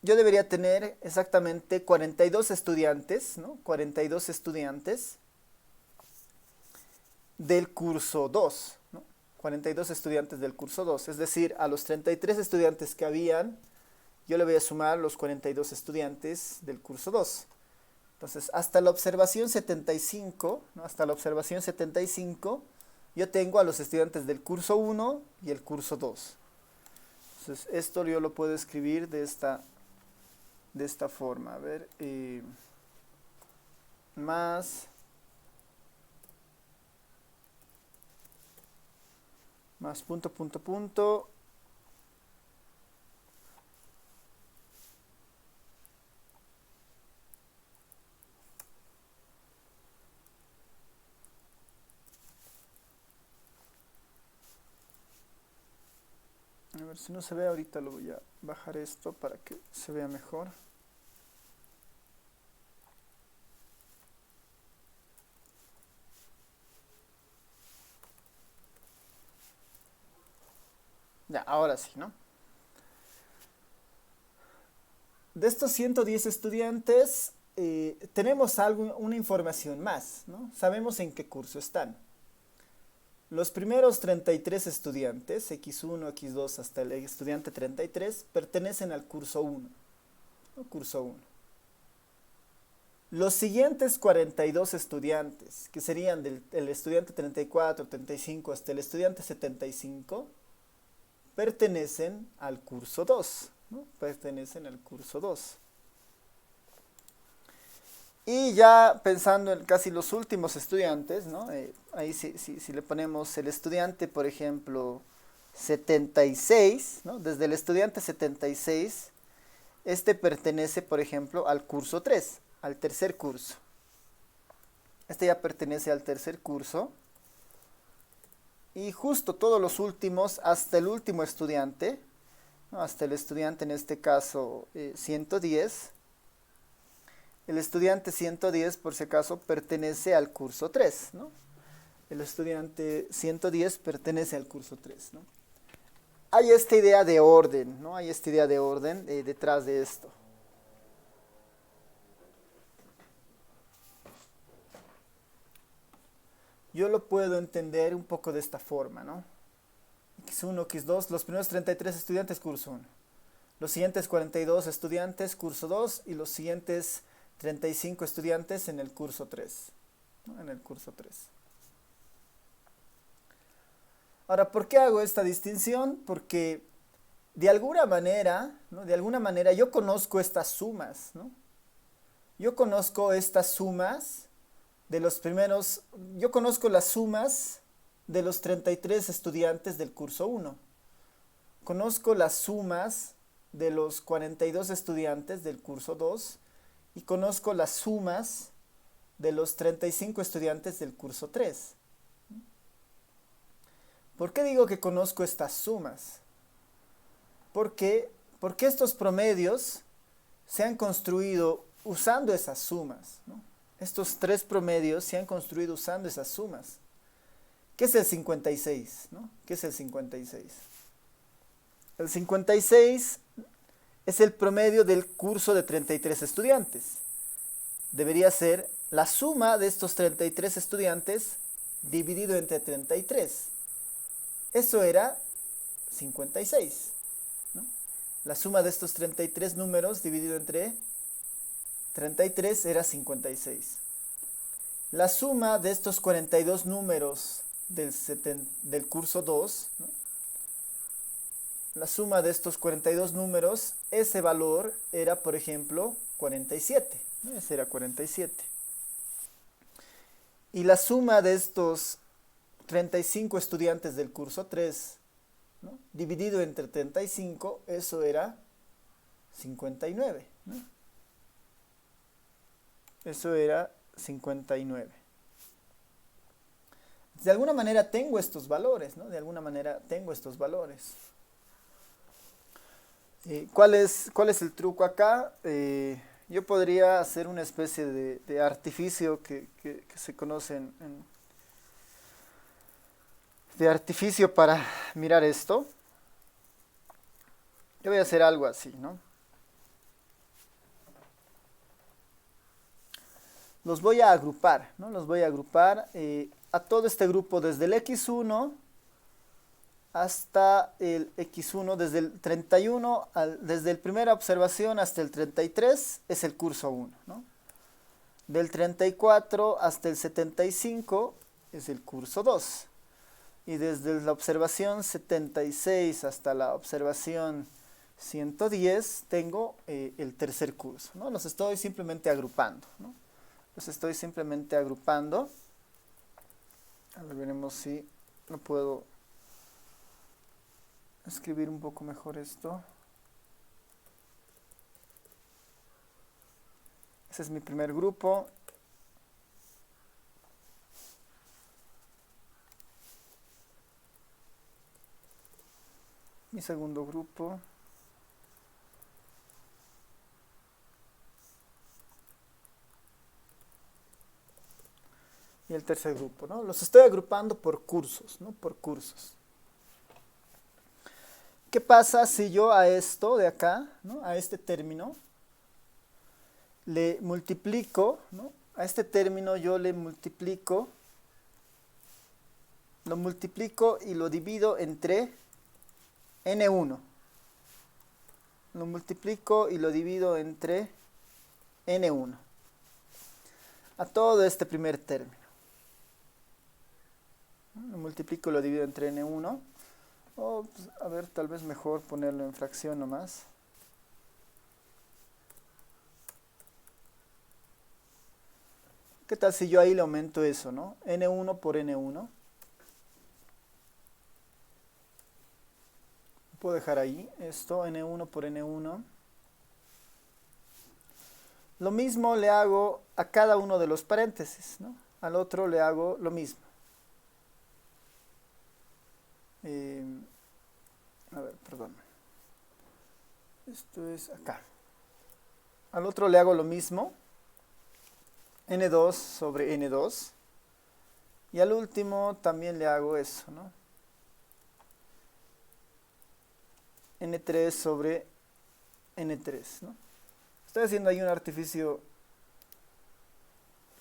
yo debería tener exactamente 42 estudiantes, ¿no? 42 estudiantes del curso 2, ¿no? 42 estudiantes del curso 2, es decir, a los 33 estudiantes que habían, yo le voy a sumar los 42 estudiantes del curso 2. Entonces, hasta la observación 75, ¿no? Hasta la observación 75, yo tengo a los estudiantes del curso 1 y el curso 2. Entonces, esto yo lo puedo escribir de esta forma. A ver, más punto, punto, punto. A ver si no se ve ahorita, lo voy a bajar esto para que se vea mejor. Ya, ahora sí, ¿no? De estos 110 estudiantes, tenemos una información más, ¿no? Sabemos en qué curso están. Los primeros 33 estudiantes, X1, X2 hasta el estudiante 33, pertenecen al curso 1. ¿No? Curso 1. Los siguientes 42 estudiantes, que serían del estudiante 34, 35 hasta el estudiante 75, pertenecen al curso 2. ¿No? Pertenecen al curso 2. Y ya pensando en casi los últimos estudiantes, ¿no? Ahí si le ponemos el estudiante, por ejemplo, 76, ¿no? Desde el estudiante 76, este pertenece, por ejemplo, al curso 3, al tercer curso. Este ya pertenece al tercer curso. Y justo todos los últimos, hasta el último estudiante, ¿no? Hasta el estudiante en este caso 110, el estudiante 110, por si acaso, pertenece al curso 3, ¿no? El estudiante 110 pertenece al curso 3, ¿no? Hay esta idea de orden, ¿no? Hay esta idea de orden detrás de esto. Yo lo puedo entender un poco de esta forma, ¿no? X1, X2, los primeros 33 estudiantes, curso 1. Los siguientes 42 estudiantes, curso 2, y los siguientes 35 estudiantes en el curso 3, ¿no? En el curso 3. Ahora, ¿por qué hago esta distinción? Porque de alguna manera, ¿no? De alguna manera yo conozco estas sumas, ¿no? Yo conozco estas sumas de los primeros, yo conozco las sumas de los 33 estudiantes del curso 1. Conozco las sumas de los 42 estudiantes del curso 2. Y conozco las sumas de los 35 estudiantes del curso 3. ¿Por qué digo que conozco estas sumas? Porque estos promedios se han construido usando esas sumas, ¿no? Estos tres promedios se han construido usando esas sumas. ¿Qué es el 56? ¿No? ¿Qué es el 56? El 56 es el promedio del curso de 33 estudiantes. Debería ser la suma de estos 33 estudiantes dividido entre 33. Eso era 56, ¿no? La suma de estos 33 números dividido entre 33 era 56. La suma de estos 42 números del curso 2, ¿no? La suma de estos 42 números, ese valor era, por ejemplo, 47. ¿No? Ese era 47. Y la suma de estos 35 estudiantes del curso 3, ¿no? Dividido entre 35, eso era 59. ¿No? Eso era 59. De alguna manera tengo estos valores, ¿no? De alguna manera tengo estos valores. ¿Cuál es el truco acá? Yo podría hacer una especie de artificio que se conoce de artificio para mirar esto. Yo voy a hacer algo así, ¿no? Los voy a agrupar, ¿no? Los voy a agrupar a todo este grupo desde el X1 hasta el X1, desde el 31, desde la primera observación hasta el 33 es el curso 1, ¿no? Del 34 hasta el 75 es el curso 2. Y desde la observación 76 hasta la observación 110 tengo el tercer curso, ¿no? Los estoy simplemente agrupando, ¿no? Los estoy simplemente agrupando. A ver, veremos si lo puedo escribir un poco mejor esto. Ese es mi primer grupo. Mi segundo grupo. Y el tercer grupo, ¿no? Los estoy agrupando por cursos, ¿no? Por cursos. ¿Qué pasa si yo a esto de acá, ¿no? A este término, le multiplico, ¿no? A este término yo le multiplico lo multiplico y lo divido entre n1. Lo multiplico y lo divido entre n1. A todo este primer término. Lo multiplico y lo divido entre n1. O, pues, a ver, tal vez mejor ponerlo en fracción nomás. ¿Qué tal si yo ahí le aumento eso, no? n1 por n1. Puedo dejar ahí esto, n1 por n1. Lo mismo le hago a cada uno de los paréntesis, ¿no? Al otro le hago lo mismo. A ver, perdón. Esto es acá. Al otro le hago lo mismo. n2 sobre n2. Y al último también le hago eso, ¿no? n3 sobre n3, ¿no? Estoy haciendo ahí un artificio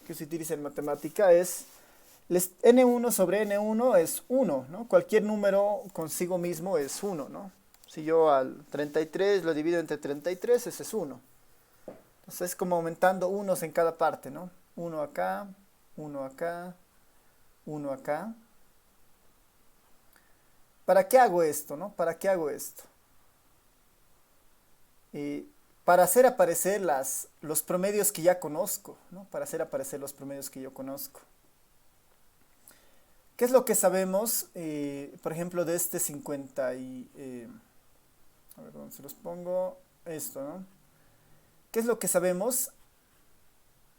que se utiliza en matemática, es n1 sobre n1 es 1, ¿no? Cualquier número consigo mismo es 1, ¿no? Si yo al 33 lo divido entre 33, ese es 1. Entonces es como aumentando unos en cada parte, ¿no? 1 acá, 1 acá, 1 acá. ¿Para qué hago esto, no? ¿Para qué hago esto? Para hacer aparecer los promedios que ya conozco, ¿no? Para hacer aparecer los promedios que yo conozco. ¿Qué es lo que sabemos, por ejemplo, de este 50 y... a ver, ¿dónde se los pongo? Esto, ¿no? ¿Qué es lo que sabemos?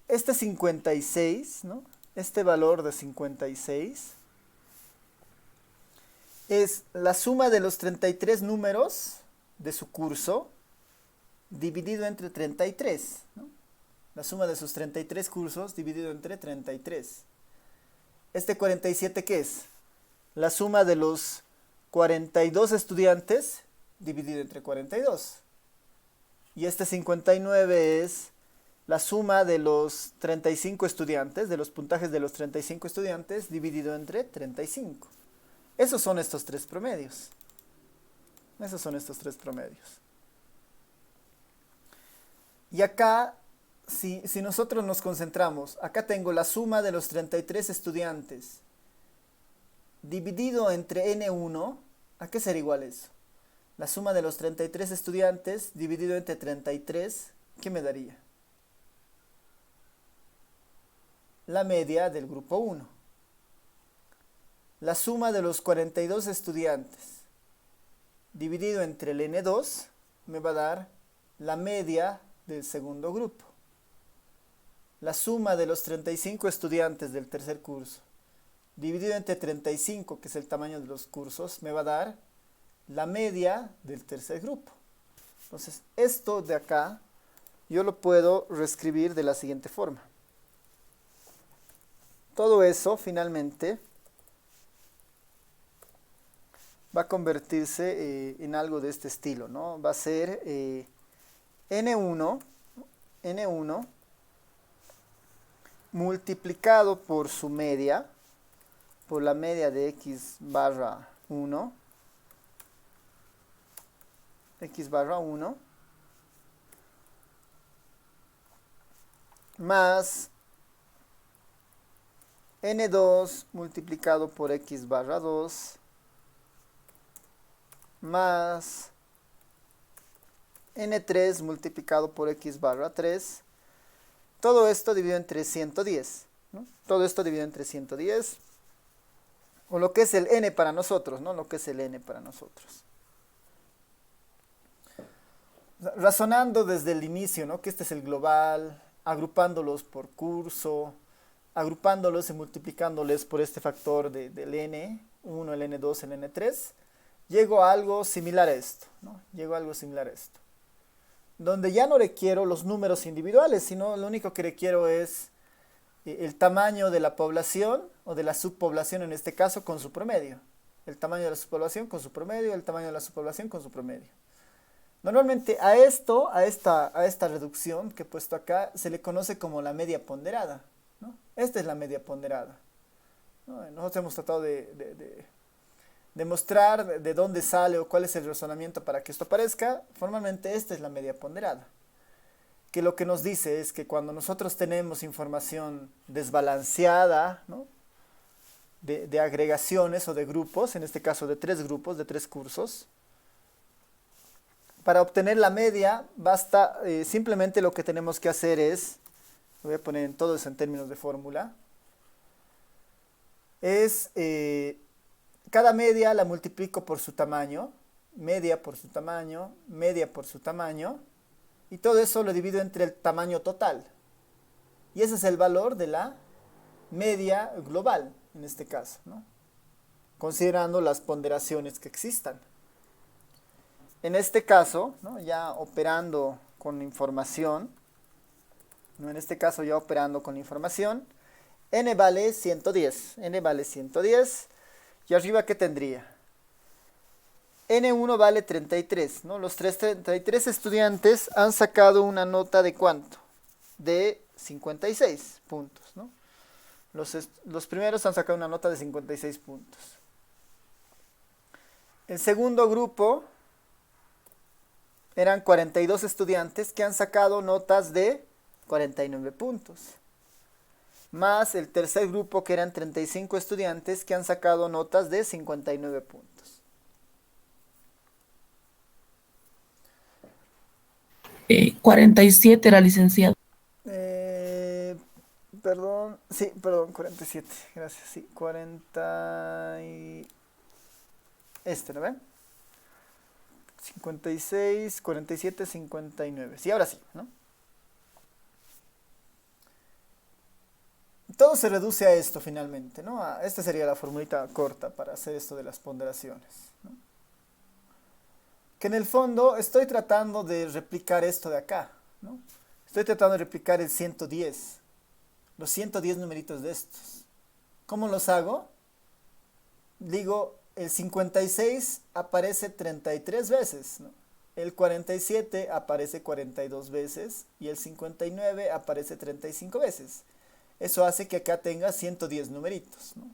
Este 56, ¿no? Este valor de 56 es la suma de los 33 números de su curso dividido entre 33, ¿no? La suma de sus 33 cursos dividido entre 33. ¿Este 47 qué es? La suma de los 42 estudiantes dividido entre 42. Y este 59 es la suma de los 35 estudiantes, de los puntajes de los 35 estudiantes dividido entre 35. Esos son estos tres promedios. Esos son estos tres promedios. Y acá, si nosotros nos concentramos, acá tengo la suma de los 33 estudiantes dividido entre n1, ¿a qué será igual eso? La suma de los 33 estudiantes dividido entre 33, ¿qué me daría? La media del grupo 1. La suma de los 42 estudiantes dividido entre el n2 me va a dar la media del segundo grupo. La suma de los 35 estudiantes del tercer curso dividido entre 35, que es el tamaño de los cursos, me va a dar la media del tercer grupo. Entonces, esto de acá yo lo puedo reescribir de la siguiente forma. Todo eso finalmente va a convertirse en algo de este estilo, ¿no? Va a ser n1 multiplicado por su media, por la media de x barra 1, más n2 multiplicado por x barra 2, más n3 multiplicado por x barra 3, todo esto dividido entre 110, ¿no? Todo esto dividido entre 110, o lo que es el n para nosotros, ¿no? Lo que es el n para nosotros. Razonando desde el inicio, ¿no? Que este es el global, agrupándolos por curso, agrupándolos y multiplicándoles por este factor del n1, el n2, el n3, llego a algo similar a esto, ¿no? Llego a algo similar a esto. Donde ya no requiero los números individuales, sino lo único que requiero es el tamaño de la población o de la subpoblación en este caso con su promedio. El tamaño de la subpoblación con su promedio, el tamaño de la subpoblación con su promedio. Normalmente a esta reducción que he puesto acá se le conoce como la media ponderada, ¿no? Esta es la media ponderada. ¿no? Nosotros hemos tratado de demostrar de dónde sale o cuál es el razonamiento para que esto aparezca. Formalmente esta es la media ponderada, que lo que nos dice es que cuando nosotros tenemos información desbalanceada, ¿no?, de agregaciones o de grupos, en este caso de 3 grupos, de 3 cursos, para obtener la media basta, simplemente lo que tenemos que hacer es, lo voy a poner en todo eso en términos de fórmula, es cada media la multiplico por su tamaño, media por su tamaño, media por su tamaño, y todo eso lo divido entre el tamaño total. Y ese es el valor de la media global, en este caso, ¿no?, considerando las ponderaciones que existan. En este caso, ¿no?, ya operando con información, ¿no?, en este caso ya operando con información, n vale 110, n vale 110, y arriba ¿qué tendría? N1 vale 33, ¿no? Los 33 estudiantes han sacado una nota de ¿cuánto? De 56 puntos, ¿no? Los primeros han sacado una nota de 56 puntos. El segundo grupo eran 42 estudiantes que han sacado notas de 49 puntos. Más el tercer grupo que eran 35 estudiantes que han sacado notas de 59 puntos. 47 era licenciado. Perdón, sí, perdón, 47, gracias, sí, 40 y... ¿no ven? 56, 47, 59, sí, ahora sí, ¿no? Todo se reduce a esto finalmente, ¿no? Esta sería la formulita corta para hacer esto de las ponderaciones, ¿no? Que en el fondo estoy tratando de replicar esto de acá, ¿no? Estoy tratando de replicar el 110, los 110 numeritos de estos. ¿Cómo los hago? Digo, el 56 aparece 33 veces, ¿no? El 47 aparece 42 veces y el 59 aparece 35 veces. Eso hace que acá tenga 110 numeritos, ¿no?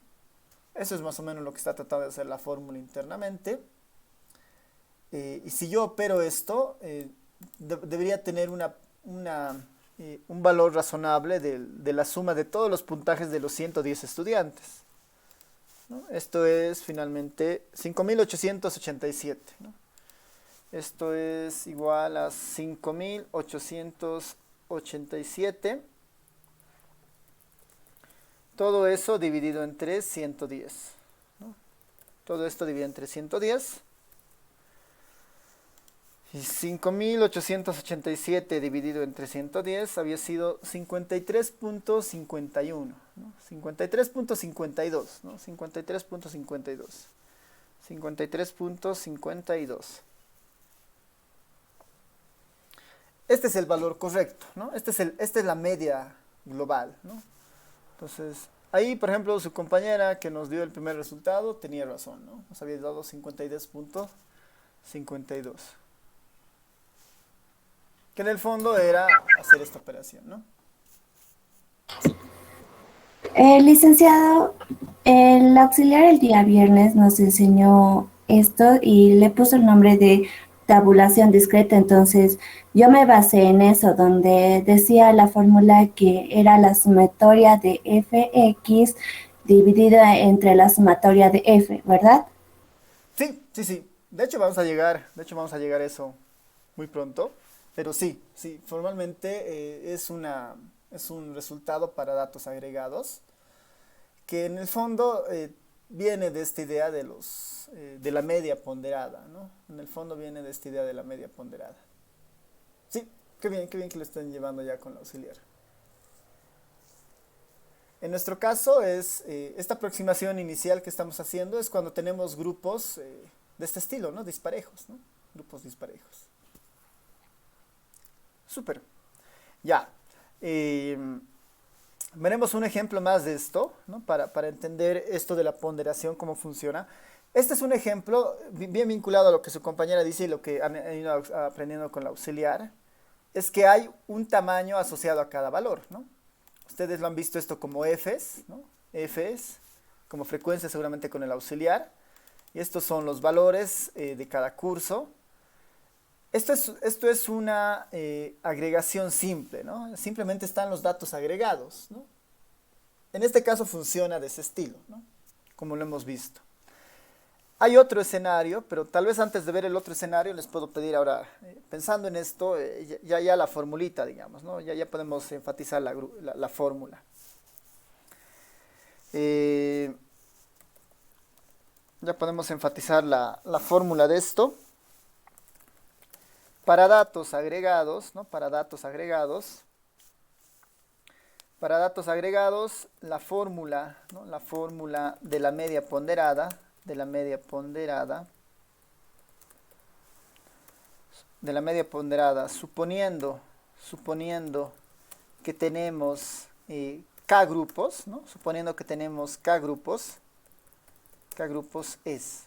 Eso es más o menos lo que está tratando de hacer la fórmula internamente. Y si yo opero esto, debería tener un valor razonable de la suma de todos los puntajes de los 110 estudiantes, ¿no? Esto es finalmente 5.887, ¿no? Esto es igual a 5.887. Todo eso dividido entre 110, ¿no? Todo esto dividido entre 110. Y 5.887 dividido entre 110 había sido 53.51, ¿no? 53.52, ¿no? 53.52. 53.52. Este es el valor correcto, ¿no? Esta es la media global, ¿no? Entonces, ahí, por ejemplo, su compañera que nos dio el primer resultado tenía razón, ¿no? Nos había dado 52.52. Que en el fondo era hacer esta operación, ¿no? Licenciado, el auxiliar el día viernes nos enseñó esto y le puso el nombre de tabulación discreta, entonces yo me basé en eso, donde decía la fórmula que era la sumatoria de fx dividida entre la sumatoria de f, ¿verdad? Sí, sí, sí. De hecho vamos a llegar a eso muy pronto, pero sí, formalmente es un resultado para datos agregados que en el fondo viene de esta idea de la media ponderada, ¿no? En el fondo viene de esta idea de la media ponderada. Sí, qué bien que lo estén llevando ya con la auxiliar. En nuestro caso esta aproximación inicial que estamos haciendo es cuando tenemos grupos de este estilo, ¿no? Disparejos, ¿no? Grupos disparejos. Súper. Ya. Veremos un ejemplo más de esto, ¿no? Para entender esto de la ponderación, cómo funciona. Este es un ejemplo bien vinculado a lo que su compañera dice y lo que han ido aprendiendo con la auxiliar. Es que hay un tamaño asociado a cada valor, ¿no? Ustedes lo han visto esto como Fs, ¿no? Fs, como frecuencia seguramente con el auxiliar. Y estos son los valores de cada curso. Esto es una agregación simple, ¿no? Simplemente están los datos agregados, ¿no? En este caso funciona de ese estilo, ¿no? Como lo hemos visto. Hay otro escenario, pero tal vez antes de ver el otro escenario les puedo pedir ahora, pensando en esto, ya la formulita, digamos, ¿no? Ya podemos enfatizar la fórmula. Ya podemos enfatizar la fórmula de esto. Para datos agregados, ¿no? Para datos agregados, la fórmula, ¿no? La fórmula de la media ponderada, suponiendo que tenemos K grupos, ¿no? Suponiendo que tenemos K grupos es.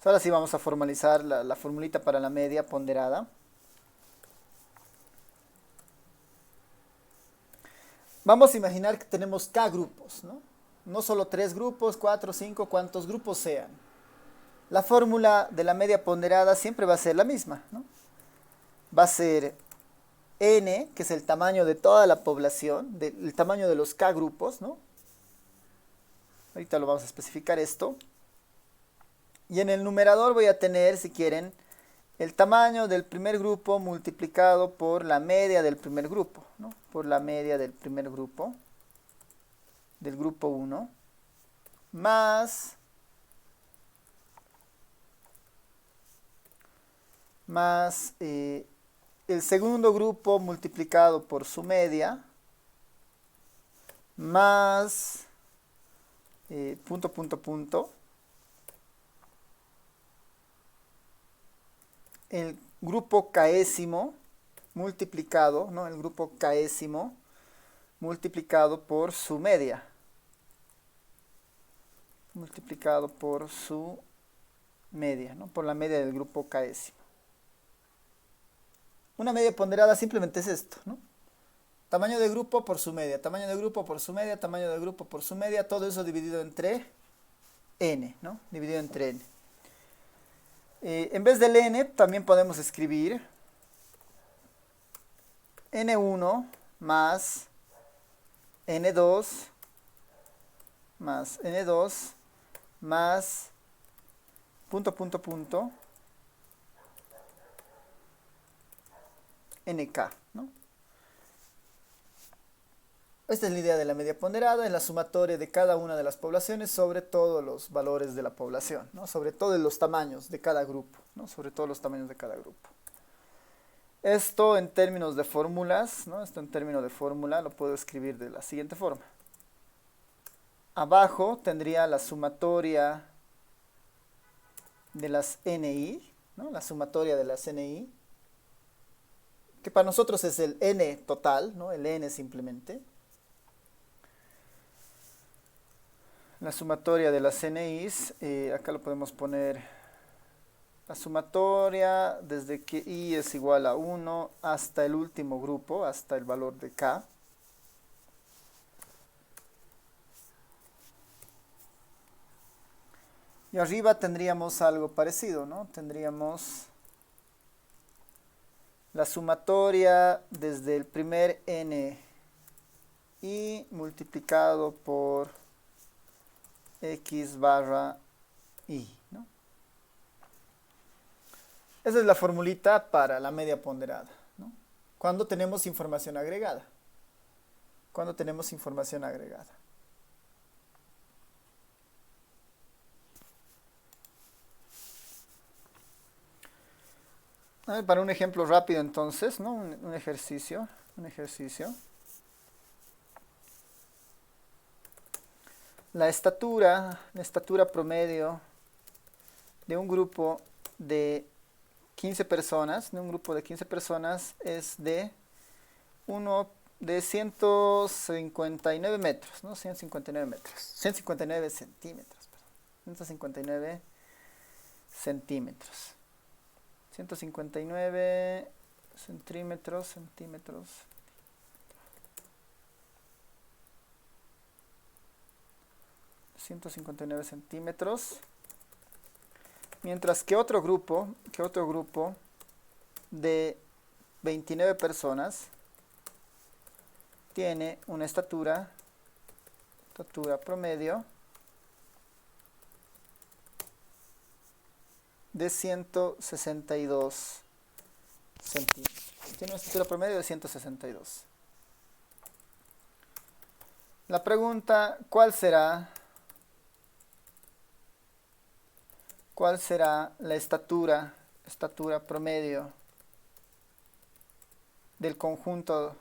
Ahora sí vamos a formalizar la formulita para la media ponderada. Vamos a imaginar que tenemos K grupos, ¿no? No solo 3 grupos, 4, 5, cuantos grupos sean. La fórmula de la media ponderada siempre va a ser la misma, ¿no? Va a ser N, que es el tamaño de toda la población, el tamaño de los K grupos, ¿no? Ahorita lo vamos a especificar esto. Y en el numerador voy a tener, si quieren, el tamaño del primer grupo multiplicado por la media del primer grupo, ¿no? Por la media del primer grupo, del grupo 1, más el segundo grupo multiplicado por su media, más el grupo késimo multiplicado, ¿no? El grupo késimo multiplicado por su media. Multiplicado por su media, ¿no? Por la media del grupo késimo. Una media ponderada simplemente es esto, ¿no? Tamaño de grupo por su media, tamaño de grupo por su media, tamaño de grupo por su media, todo eso dividido entre n, ¿no? Dividido entre n. En vez del n también podemos escribir n1 más n2 más n2 más nk, ¿no? Esta es la idea de la media ponderada, es la sumatoria de cada una de las poblaciones sobre todos los valores de la población, ¿no? Sobre todos los tamaños de cada grupo, ¿no? Sobre todos los tamaños de cada grupo. Esto en términos de fórmulas, ¿no? Esto en términos de fórmula lo puedo escribir de la siguiente forma. Abajo tendría la sumatoria de las NI, ¿no? La sumatoria de las NI, que para nosotros es el N total, ¿no? El N simplemente. La sumatoria de las NIs, acá lo podemos poner, la sumatoria desde que I es igual a 1 hasta el último grupo, hasta el valor de K. Y arriba tendríamos algo parecido, ¿no? Tendríamos la sumatoria desde el primer N I multiplicado por X barra I, ¿no? Esa es la formulita para la media ponderada, ¿no? Cuando tenemos información agregada. Cuando tenemos información agregada. A ver, para un ejemplo rápido entonces, ¿no? Un ejercicio. La estatura promedio de un grupo de 15 personas, es de 159 metros, ¿no? 159 centímetros, perdón. 159 centímetros. 159 centímetros. 159 centímetros. Mientras que otro grupo de 29 personas tiene una estatura promedio de 162 centímetros. Tiene una estatura promedio de 162. La pregunta, ¿cuál será la estatura promedio del conjunto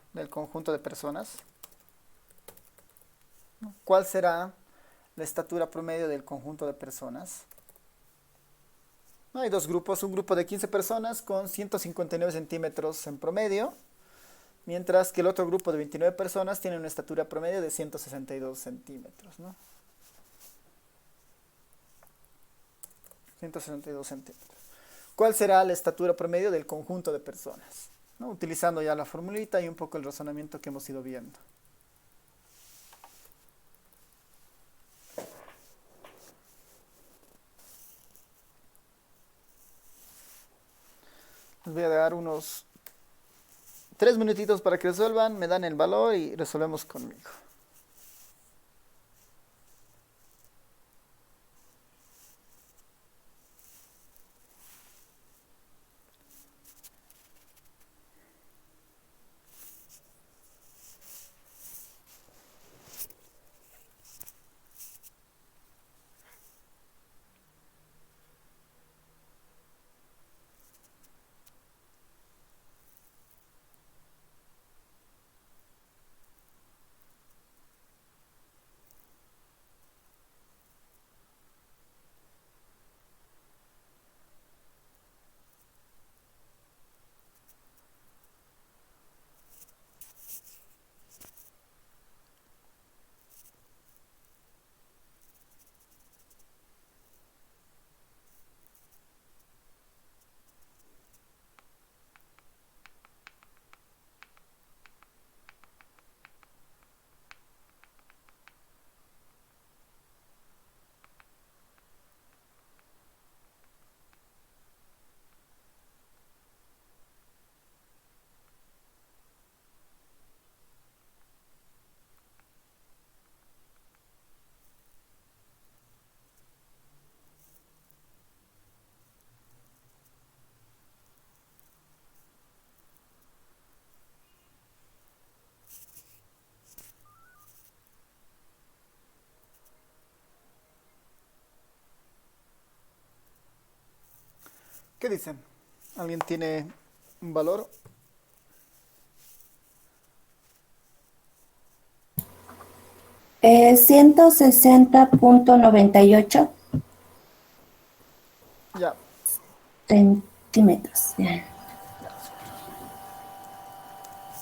de personas? ¿Cuál será la estatura promedio del conjunto de personas? Hay dos grupos, un grupo de 15 personas con 159 centímetros en promedio, mientras que el otro grupo de 29 personas tiene una estatura promedio de 162 centímetros, ¿no? 162 centímetros. ¿Cuál será la estatura promedio del conjunto de personas? ¿No? Utilizando ya la formulita y un poco el razonamiento que hemos ido viendo. Les voy a dar unos 3 minutitos para que resuelvan, me dan el valor y resolvemos conmigo. ¿Qué dicen? ¿Alguien tiene un valor? 160.98 Ya. centímetros.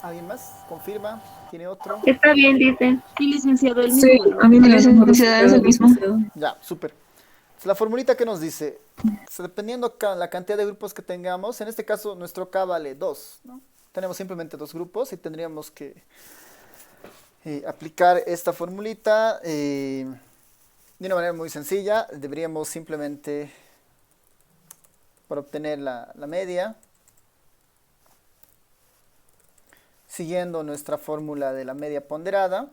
¿Alguien más? ¿Confirma? ¿Tiene otro? Está bien, dice. Sí, licenciado, el Sí, mismo valor. a mí me da el mismo Licenciada, es el mismo. resultado. Ya, súper. Entonces, la formulita que nos dice, dependiendo la cantidad de grupos que tengamos, en este caso nuestro K vale 2, ¿no? Tenemos simplemente 2 grupos y tendríamos que aplicar esta formulita de una manera muy sencilla. Deberíamos simplemente, para obtener la media, siguiendo nuestra fórmula de la media ponderada,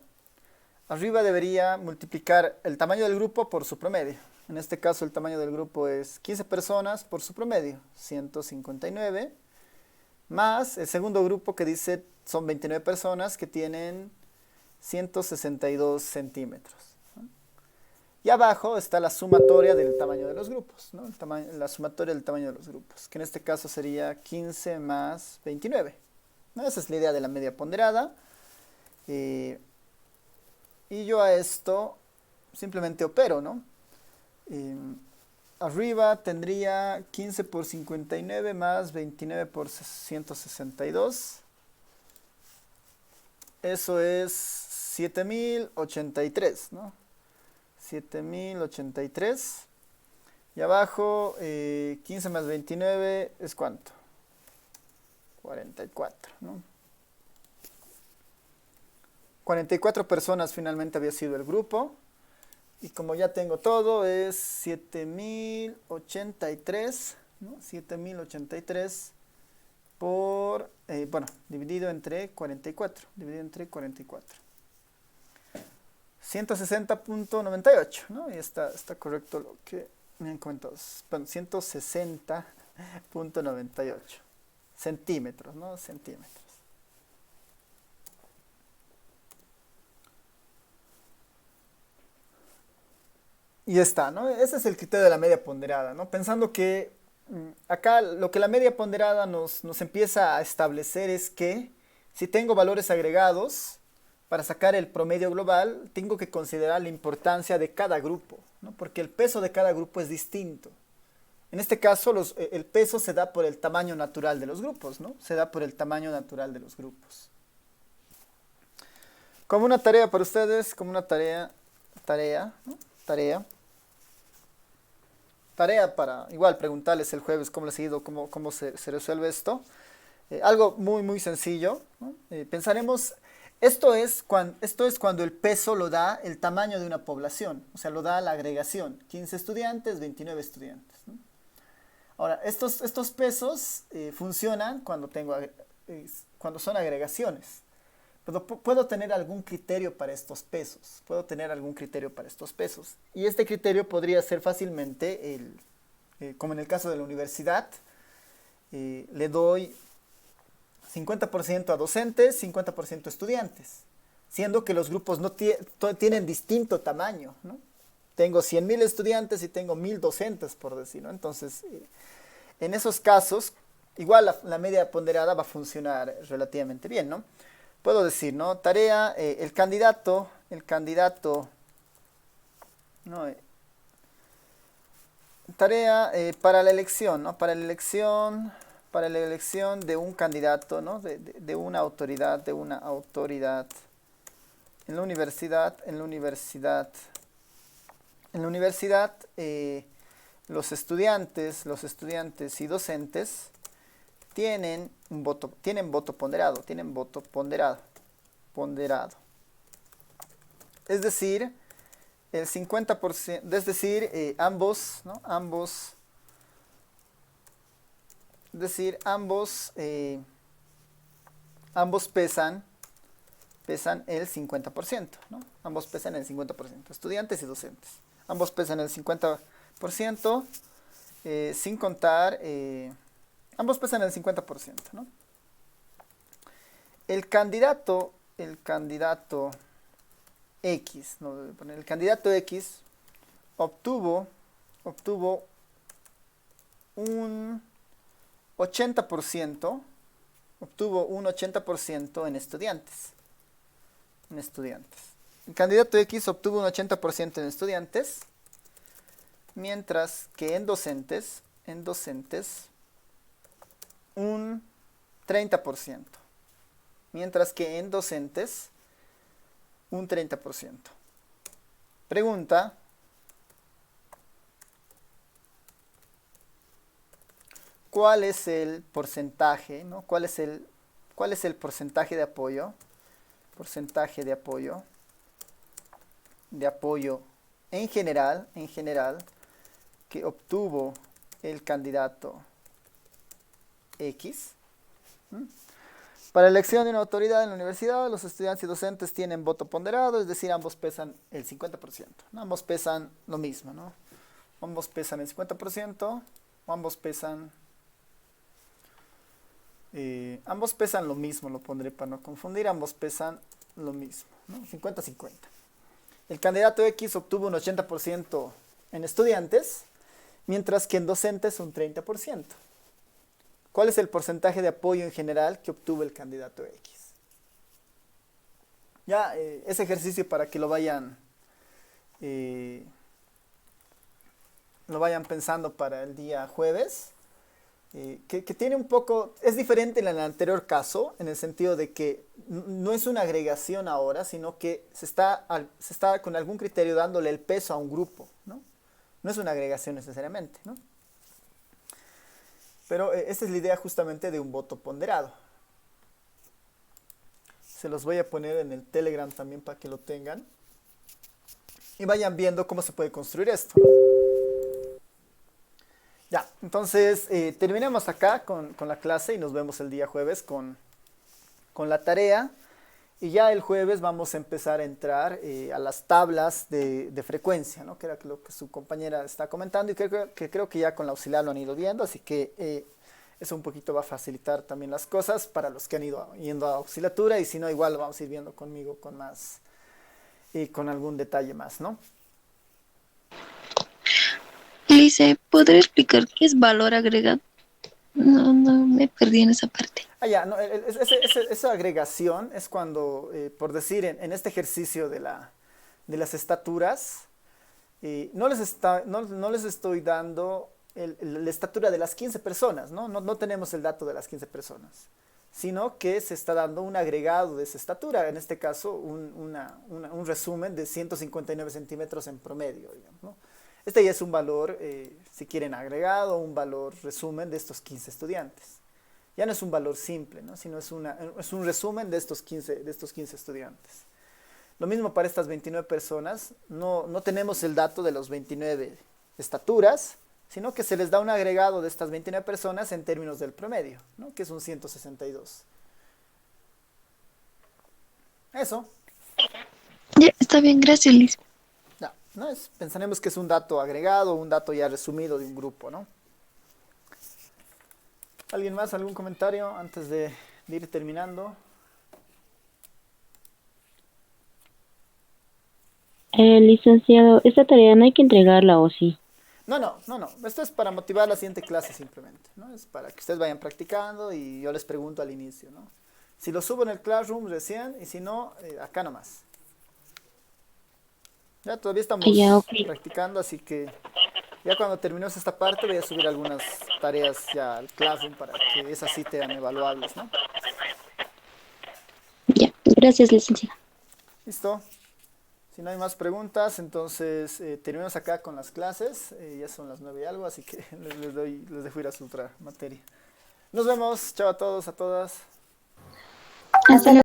arriba debería multiplicar el tamaño del grupo por su promedio. En este caso el tamaño del grupo es 15 personas por su promedio, 159, más el segundo grupo que dice son 29 personas que tienen 162 centímetros. ¿No? Y abajo está la sumatoria del tamaño de los grupos, ¿no? La sumatoria del tamaño de los grupos, que en este caso sería 15 más 29. ¿No? Esa es la idea de la media ponderada. Y yo a esto simplemente opero, ¿no? Arriba tendría 15 por 59 más 29 por 162. Eso es 7083, ¿no? 7083. Y abajo 15 más 29 es ¿cuánto? 44, ¿no? 44 personas finalmente había sido el grupo. Y como ya tengo todo, es 7083, ¿no? 7083 por, bueno, dividido entre 44. Dividido entre 44. 160.98, ¿no? Y está correcto lo que me han comentado. Bueno, 160.98 centímetros, ¿no? Centímetros. Y está, ¿no? Ese es el criterio de la media ponderada, ¿no? Pensando que acá lo que la media ponderada nos empieza a establecer es que si tengo valores agregados, para sacar el promedio global, tengo que considerar la importancia de cada grupo, ¿no? Porque el peso de cada grupo es distinto. En este caso, el peso se da por el tamaño natural de los grupos, ¿no? Se da por el tamaño natural de los grupos. Como una tarea para ustedes, como una tarea, ¿no? Tarea para, igual, preguntarles el jueves cómo les ha ido, cómo se resuelve esto. Algo muy, muy sencillo, ¿no? Pensaremos, esto es cuando el peso lo da el tamaño de una población, o sea, lo da la agregación, 15 estudiantes, 29 estudiantes, ¿no? Ahora, estos pesos funcionan cuando son agregaciones. Pero puedo tener algún criterio para estos pesos. Y este criterio podría ser fácilmente, como en el caso de la universidad, le doy 50% a docentes, 50% a estudiantes, siendo que los grupos no tienen distinto tamaño, ¿no? Tengo 100.000 estudiantes y tengo 1.000 docentes, por decir, ¿no? Entonces, en esos casos, igual la media ponderada va a funcionar relativamente bien, ¿no? Puedo decir, ¿no? Tarea, el candidato, ¿no? Tarea para la elección, ¿no? Para la elección de un candidato, ¿no? De una autoridad, En la universidad, los estudiantes y docentes tienen voto ponderado. Es decir, el 50%, es decir, ambos pesan el 50%, ¿no? Ambos pesan el 50%, estudiantes y docentes. Ambos pesan el 50%, sin contar, ambos pesan el 50%, ¿no? El candidato X, ¿no? El candidato X obtuvo un 80%, en estudiantes. El candidato X obtuvo un 80% en estudiantes, mientras que en docentes un 30%. Pregunta: ¿cuál es el porcentaje, ¿no? ¿Cuál es el porcentaje de apoyo? En general, que obtuvo el candidato X. Para la elección de una autoridad en la universidad, los estudiantes y docentes tienen voto ponderado, es decir, ambos pesan el 50%, ¿no? Ambos pesan lo mismo, ¿no? Ambos pesan el 50%, ambos pesan lo mismo, lo pondré para no confundir, ambos pesan lo mismo, ¿no? 50-50. El candidato X obtuvo un 80% en estudiantes, mientras que en docentes un 30%. ¿Cuál es el porcentaje de apoyo en general que obtuvo el candidato X? Ya, ese ejercicio para que lo vayan pensando para el día jueves, que tiene un poco, es diferente en el anterior caso, en el sentido de que no es una agregación ahora, sino que se está con algún criterio dándole el peso a un grupo, ¿no? No es una agregación necesariamente, ¿no? Pero esta es la idea justamente de un voto ponderado. Se los voy a poner en el Telegram también para que lo tengan. y vayan viendo cómo se puede construir esto. Ya, entonces terminemos acá con la clase y nos vemos el día jueves con la tarea. Y ya el jueves vamos a empezar a entrar a las tablas de frecuencia, ¿no? Que era lo que su compañera está comentando y creo que ya con la auxiliar lo han ido viendo, así que eso un poquito va a facilitar también las cosas para los que han ido yendo a auxiliatura y si no igual lo vamos a ir viendo conmigo con más con algún detalle más, ¿no? Lice, ¿podría explicar qué es valor agregado? No me perdí en esa parte. Ya, no, esa agregación es cuando, por decir, en este ejercicio de las estaturas, no les estoy dando la estatura de las 15 personas, ¿no? No tenemos el dato de las 15 personas, sino que se está dando un agregado de esa estatura, en este caso un resumen de 159 centímetros en promedio, digamos, ¿no? Este ya es un valor, si quieren, agregado, un valor resumen de estos 15 estudiantes. Ya no es un valor simple, ¿no? Sino es un resumen de estos 15 estudiantes. Lo mismo para estas 29 personas, no tenemos el dato de los 29 estaturas, sino que se les da un agregado de estas 29 personas en términos del promedio, ¿no? Que es un 162. Eso. Ya, está bien, gracias, Lice. Ya, ¿no? Pensaremos que es un dato agregado, un dato ya resumido de un grupo, ¿no? ¿Alguien más? ¿Algún comentario antes de ir terminando? Licenciado, esta tarea no hay que entregarla, ¿o sí? No. Esto es para motivar la siguiente clase simplemente, ¿no? Es para que ustedes vayan practicando y yo les pregunto al inicio, ¿no? Si lo subo en el Classroom recién y si no, acá nomás. Ya todavía estamos practicando, así que ya cuando terminemos esta parte voy a subir algunas tareas ya al Classroom para que esas sí sean evaluables, ¿no? Ya, gracias, licenciado. Listo. Si no hay más preguntas, entonces terminamos acá con las clases. Ya son las 9 y algo, así que les dejo ir a su otra materia. Nos vemos. Chao a todos, a todas. Hasta luego.